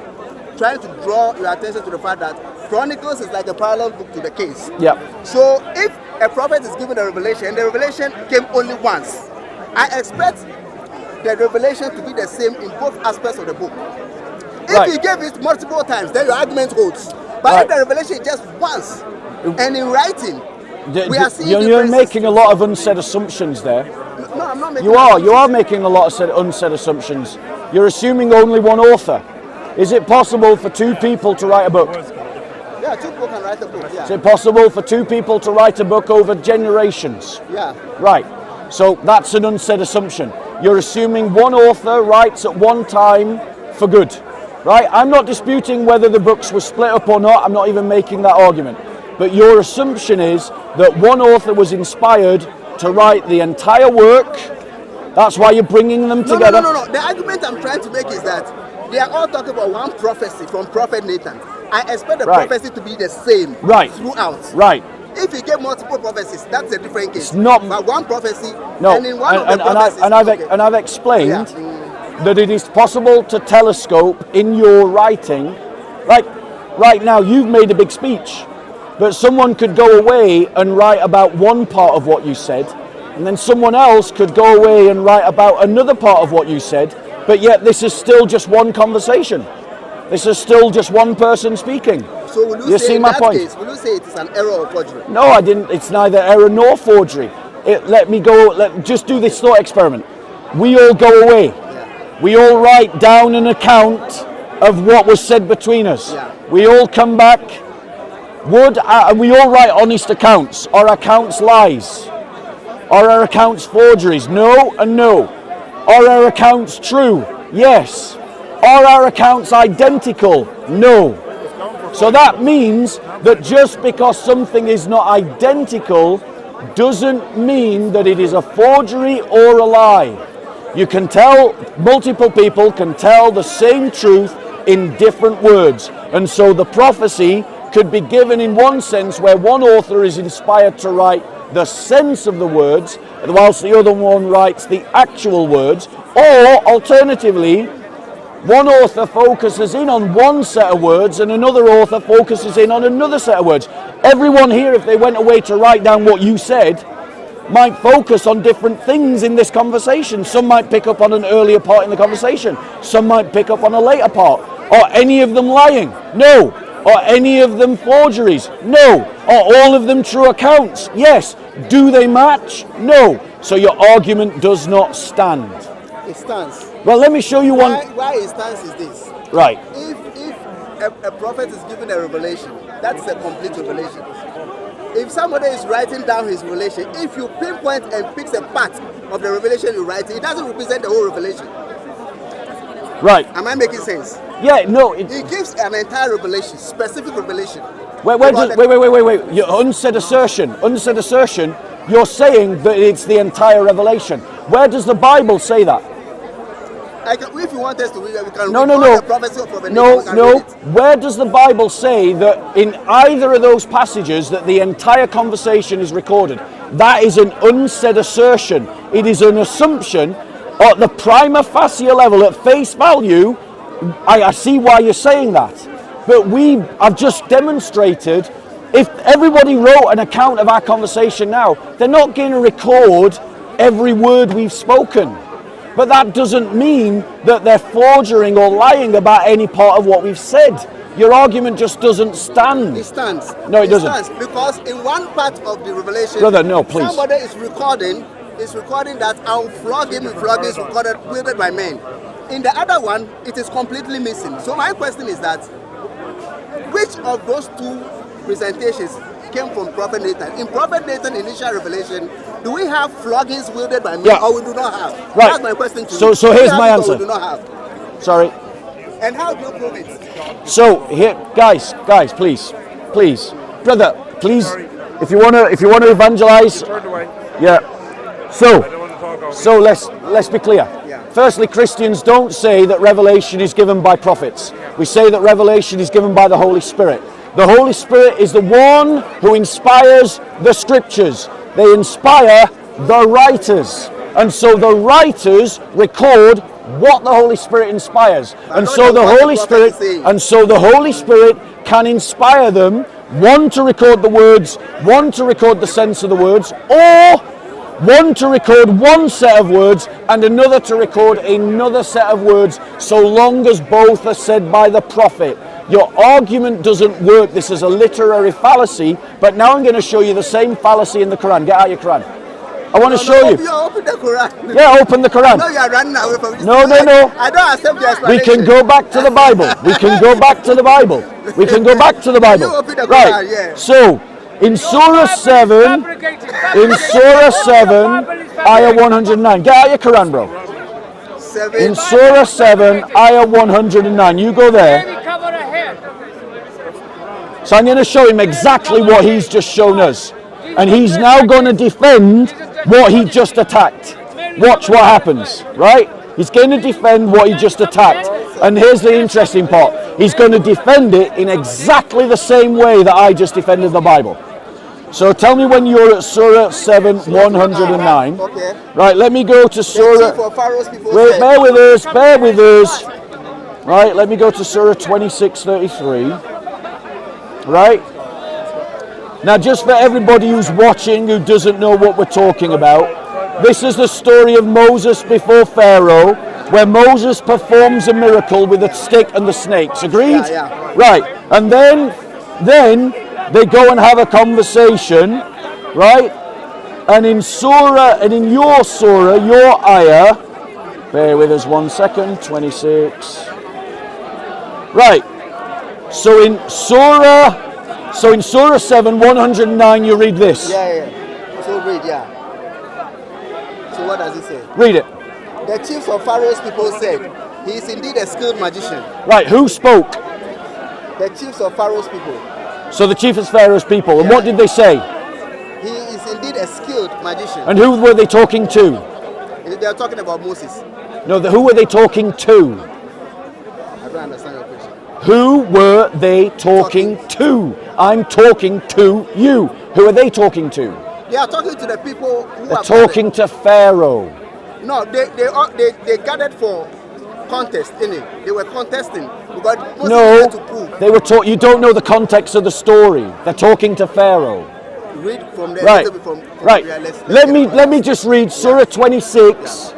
B: trying to draw your attention to the fact that Chronicles is like a parallel book to the Kings.
A: Yeah.
B: So if a prophet is given a revelation, and the revelation came only once, I expect the revelation to be the same in both aspects of the book. If he gave it multiple times, then your argument holds. But if the revelation is just once, and in writing, we are seeing
A: you're making a lot of unsaid assumptions there.
B: No, I'm not making.
A: You are making a lot of unsaid assumptions. You're assuming only one author. Is it possible for two people to write a book?
B: Yeah, two people can write a book. Yeah.
A: Is it possible for two people to write a book over generations?
B: Yeah.
A: Right. So that's an unsaid assumption. You're assuming one author writes at one time for good. Right? I'm not disputing whether the books were split up or not. I'm not even making that argument. But your assumption is that one author was inspired to write the entire work. That's why you're bringing them together.
B: No. The argument I'm trying to make is that they are all talking about one prophecy from Prophet Nathan. I expect the prophecy to be the same throughout.
A: Right.
B: If he gave multiple prophecies, that's a different case.
A: It's not.
B: But one prophecy,
A: no.
B: and in one of the prophecies...
A: And I've explained that it is possible to telescope in your writing. Like, right now, you've made a big speech. But someone could go away and write about one part of what you said, and then someone else could go away and write about another part of what you said, but yet this is still just one conversation. This is still just one person speaking.
B: So will you say
A: see
B: in
A: my
B: that
A: point?
B: case, will you say it is an error or forgery?
A: No, I didn't. It's neither error nor forgery. Just do this thought experiment. We all go away. Yeah. We all write down an account of what was said between us. Yeah. We all come back. We all write honest accounts. Are accounts lies? Are our accounts forgeries? No and no. Are our accounts true? Yes. Are our accounts identical? No. So that means that just because something is not identical doesn't mean that it is a forgery or a lie. You can tell, multiple people can tell the same truth in different words. And so the prophecy could be given in one sense where one author is inspired to write the sense of the words, whilst the other one writes the actual words, or alternatively, one author focuses in on one set of words and another author focuses in on another set of words. Everyone here, if they went away to write down what you said, might focus on different things in this conversation. Some might pick up on an earlier part in the conversation. Some might pick up on a later part. Are any of them lying? No. Are any of them forgeries? No. Are all of them true accounts? Yes. Do they match? No. So your argument does not stand.
B: It stands.
A: Well, let me show you one.
B: Why it stands is this.
A: Right.
B: If a prophet is given a revelation, that's a complete revelation. If somebody is writing down his revelation, if you pinpoint and pick a part of the revelation you write, it doesn't represent the whole revelation.
A: Right.
B: Am I making sense?
A: Yeah, no.
B: It gives an entire revelation, specific revelation.
A: Wait. Your unsaid assertion. You're saying that it's the entire revelation. Where does the Bible say that?
B: If you want us to read it, we can
A: No.
B: the prophecy of Prophet Nathan.
A: No. Where does the Bible say that in either of those passages that the entire conversation is recorded? That is an unsaid assertion. It is an assumption at the prima facie level, at face value. I see why you're saying that. But I've just demonstrated, if everybody wrote an account of our conversation now, they're not going to record every word we've spoken. But that doesn't mean that they're forging or lying about any part of what we've said. Your argument just doesn't stand.
B: It stands.
A: No, it doesn't.
B: Stands because in one part of the revelation,
A: brother, no, please.
B: Somebody is recording that I'll flog him with floggings wielded by men. In the other one, it is completely missing. So my question is that, which of those two presentations came from Prophet Nathan? In Prophet Nathan's initial revelation, Do we have floggings wielded by men, or we do not have?
A: Right.
B: That's my question to you.
A: So here's my answer.
B: We do not have.
A: Sorry.
B: And how do you prove it?
A: So here, guys, please, brother, please, if you wanna evangelize, yeah. So let's be clear. Firstly, Christians don't say that revelation is given by prophets. We say that revelation is given by the Holy Spirit. The Holy Spirit is the one who inspires the scriptures. They inspire the writers. And so the writers record what the Holy Spirit inspires. And so the Holy Spirit can inspire them, one to record the words, one to record the sense of the words, or one to record one set of words and another to record another set of words, so long as both are said by the prophet. Your argument doesn't work. This is a literary fallacy, but now I'm going to show you the same fallacy in the Quran. Get out your Quran. I want to show you.
B: Open the Quran.
A: Yeah, open the Quran.
B: No, you are running away from this.
A: No.
B: I don't accept the explanation.
A: We can go back to the Bible. We can go back to the Bible. We can go back to the Bible.
B: You open the Quran,
A: right.
B: Yeah.
A: So, in Surah 7, Ayah 109. Get out your Quran, bro. In Surah 7, Ayah 109. You go there. So I'm going to show him exactly what he's just shown us. And he's now going to defend what he just attacked. Watch what happens, right? He's going to defend what he just attacked. And here's the interesting part. He's going to defend it in exactly the same way that I just defended the Bible. So tell me when you're at Surah 7, 109.
B: Okay.
A: Right, let me go to Surah... Wait, bear with us. Right, let me go to Surah 26:33. Right? Now, just for everybody who's watching who doesn't know what we're talking about, this is the story of Moses before Pharaoh, where Moses performs a miracle with a stick and the snakes. Agreed?
B: Yeah.
A: Right. And then they go and have a conversation, right? And in your surah, your ayah, bear with us 1 second, 26. Right. So in Surah 7, 109, you read this.
B: Yeah. So read, yeah. So what does it say?
A: Read it.
B: The chiefs of Pharaoh's people said, he is indeed a skilled magician.
A: Right, who spoke?
B: The chiefs of Pharaoh's people.
A: So the chief of Pharaoh's people. And what did they say?
B: He is indeed a skilled magician.
A: And who were they talking to?
B: They are talking about Moses.
A: No, who were they talking to?
B: I don't understand your question.
A: Who were they talking to? I'm talking to you. Who are they talking to?
B: They are talking to the people who
A: They're
B: are
A: talking to Pharaoh.
B: No, they gathered for contest, innit? They were contesting because Moses had to prove.
A: They were you don't know the context of the story. They're talking to Pharaoh.
B: Read from the
A: right. Right.
B: Let's
A: let me just read Surah 26,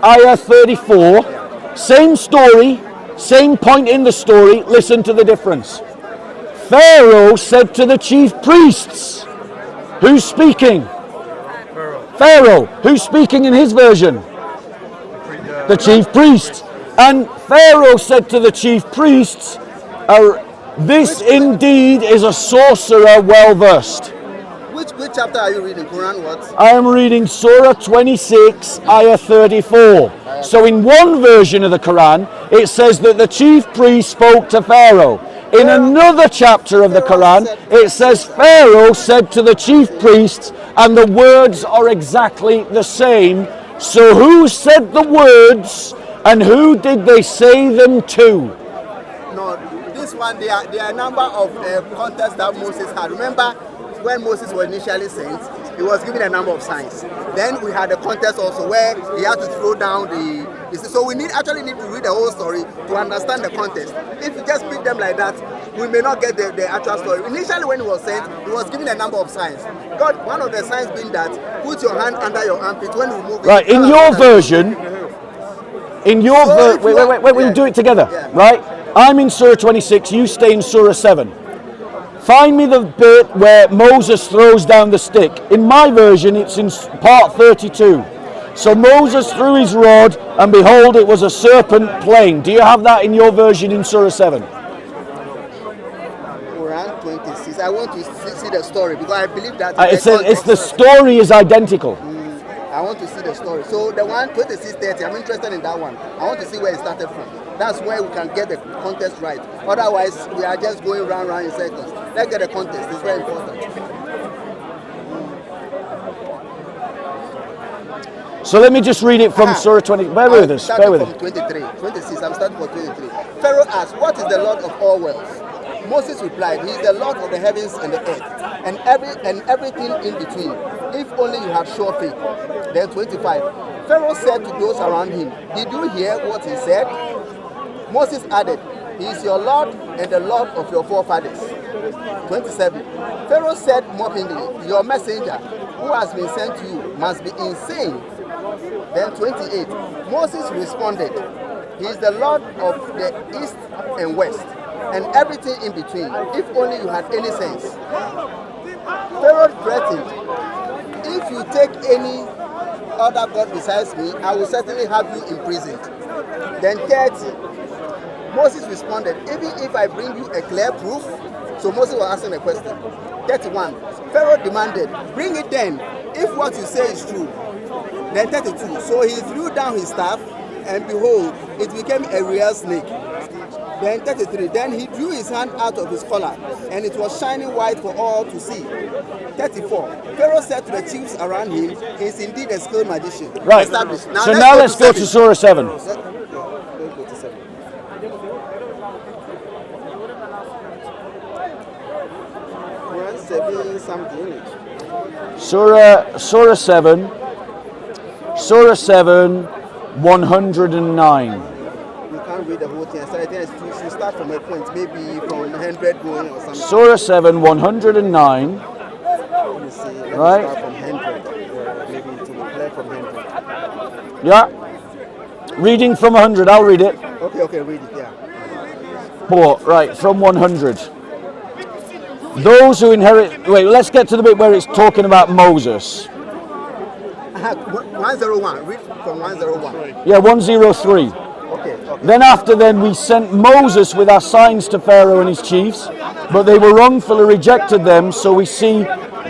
A: Ayah 34. Same story, same point in the story. Listen to the difference. Pharaoh said to the chief priests, who's speaking? Pharaoh. Who's speaking in his version? The chief priests. And Pharaoh said to the chief priests, this indeed is a sorcerer well versed.
B: Which chapter are you reading? Quran what?
A: I am reading Surah 26, Ayah 34. So in one version of the Quran, it says that the chief priest spoke to Pharaoh. In another chapter of the Quran, it says Pharaoh said to the chief priests, and the words are exactly the same. So who said the words, and who did they say them to?
B: No, this one, there are a number of contests that Moses had. Remember, when Moses was initially sent, he was given a number of signs. Then we had a contest also where he had to throw down the... So we actually need to read the whole story to understand the context. If you just pick them like that, we may not get the actual story. Initially when he was sent, he was given a number of signs. God, one of the signs being that, put your hand under your armpit when you move it.
A: Right, in your version, wait, we'll do it together, right? I'm in Surah 26, you stay in Surah 7. Find me the bit where Moses throws down the stick. In my version, it's in part 32. So Moses threw his rod, and behold, it was a serpent plain. Do you have that in your version in Surah 7?
B: Quran 26. I want to see the story because I believe that
A: it's the story is identical.
B: I want to see the story. So the one 26:30, I'm interested in that one. I want to see where it started from. That's where we can get the context right. Otherwise, we are just going round in circles. Let's get the context. It's very important.
A: So let me just read it from Surah 20. Bear with us. Bear with us.
B: 23, 26. I'm starting from 23. Pharaoh asked, "What is the Lord of all worlds?" Moses replied, "He is the Lord of the heavens and the earth, and everything in between. If only you had sure faith." Then 25. Pharaoh said to those around him, "Did you hear what he said?" Moses added, "He is your Lord and the Lord of your forefathers." 27. Pharaoh said mockingly, "Your messenger, who has been sent to you, must be insane." Then 28. Moses responded, "He is the Lord of the east and west, and everything in between. If only you had any sense." Pharaoh threatened, "If you take any other god besides me, I will certainly have you imprisoned." Then 30. Moses responded, "Even if I bring you a clear proof?" So Moses was asking a question. 31. Pharaoh demanded, "Bring it then, if what you say is true." Then 32. So he threw down his staff, and behold, it became a real snake. Then 33. Then he drew his hand out of his collar, and it was shining white for all to see. 34. Pharaoh said to the chiefs around him, "He is indeed a skilled magician."
A: Right.
B: Established.
A: So now let's go to Surah 7.
B: Let's go to 7. Quran 7 something.
A: Surah 7. Surah 7, 109.
B: You can't read the whole thing. So I think you should start from a point, maybe from 100 going or something.
A: Surah 7, 109.
B: Let me see. Let me
A: Right.
B: start from 100. Maybe to be clear from 100.
A: Yeah. Reading from 100, I'll read it.
B: Okay, read it, yeah.
A: Right, from 100. Those who inherit... Wait, let's get to the bit where it's talking about Moses.
B: 101. Read from 101.
A: Yeah, 103.
B: Okay.
A: Then we sent Moses with our signs to Pharaoh and his chiefs, but they were wrongfully rejected them, so we see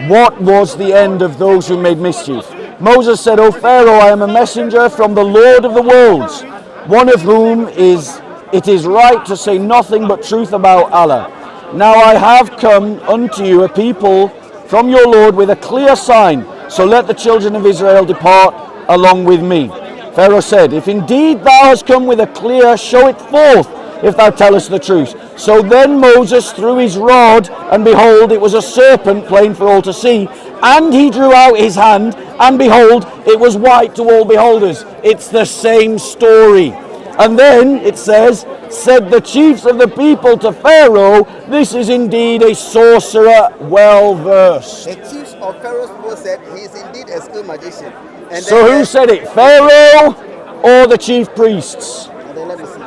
A: what was the end of those who made mischief. Moses said, "O Pharaoh, I am a messenger from the Lord of the worlds, one of whom it is right to say nothing but truth about Allah. Now I have come unto you a people from your Lord with a clear sign, so let the children of Israel depart along with me." Pharaoh said, "If indeed thou hast come with a clear, show it forth, if thou tellest the truth." So then Moses threw his rod, and behold, it was a serpent, plain for all to see. And he drew out his hand, and behold, it was white to all beholders. It's the same story. And then it says, said the chiefs of the people to Pharaoh, "This is indeed a sorcerer well versed."
B: The chiefs of Pharaoh's people said, "He is indeed a skilled magician." And
A: So who said it? Pharaoh or the chief priests?
B: And then let me see.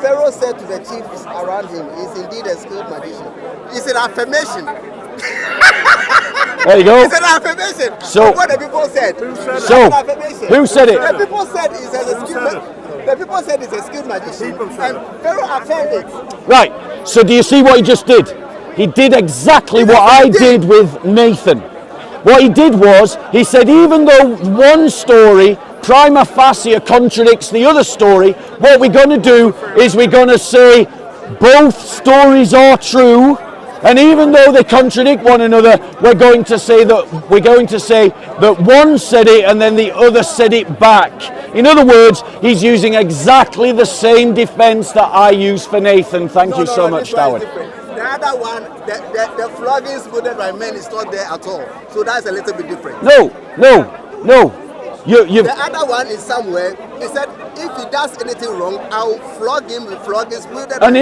B: Pharaoh said to the chiefs around him, "He is indeed a skilled magician." It's an affirmation.
A: There you go.
B: It's an affirmation.
A: So-
B: what the people said.
A: So,
B: It's an affirmation.
A: who said it?
B: The people said it's a skilled. The people said it's a skilled magician, and Pharaoh affirmed it.
A: Right, so do you see what he just did? He did exactly what I did with Nathan. What he did was, he said even though one story prima facie contradicts the other story, what we're going to do is we're going to say both stories are true, and even though they contradict one another, we're going to say that one said it and then the other said it back. In other words, he's using exactly the same defense that I used for Nathan. Thank you so much, Howard.
B: The other one, the floggings quoted by men is not there at all. So that's a little bit different.
A: No.
B: The other one is somewhere. He said, if he does anything wrong, I'll flog him with floggings quoted by men.
A: And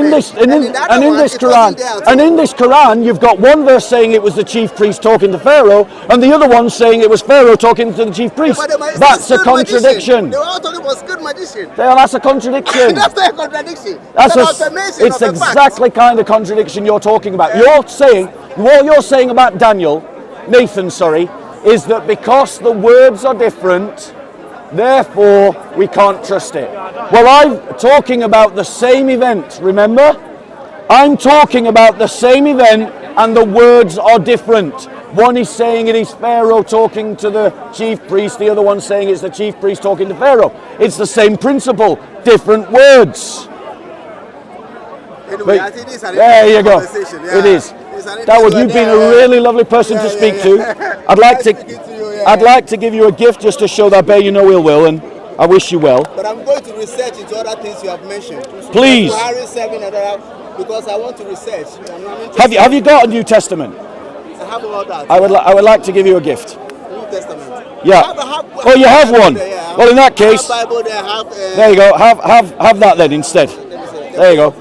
A: in this Quran, you've got one verse saying it was the chief priest talking to Pharaoh, and the other one saying it was Pharaoh talking to the chief priest. That's a contradiction.
B: They were all talking about skilled magician.
A: That's a contradiction.
B: That's not a contradiction.
A: It's exactly kind of contradiction you're talking about. What you're saying about Nathan, is that because the words are different, therefore we can't trust it. Well, I'm talking about the same event, remember? I'm talking about the same event and the words are different. One is saying it is Pharaoh talking to the chief priest, the other one saying it's the chief priest talking to Pharaoh. It's the same principle, different words.
B: Anyway, I think this is an
A: there you go.
B: Yeah.
A: It is. Dawood, you've been a really lovely person to speak to. I'd like to give you a gift just to show that I bear you no ill will, and I wish you well.
B: But I'm going to research into other things you have mentioned.
A: Please.
B: Because I want to research.
A: Have you got a New Testament?
B: I have all that.
A: I would like to give you a gift.
B: New Testament.
A: Yeah. Oh, you have one. Well, in that case,
B: Bible,
A: there you go. Have that then instead. There you go.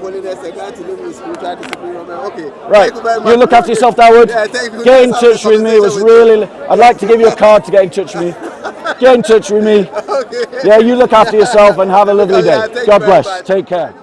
B: Okay.
A: Right. You look after yourself, Dawood. Get in touch with me. It was really. I'd like to give you a card to get in touch with me. Get in touch with me. Yeah. You look after yourself and have a lovely day. God bless. Take care.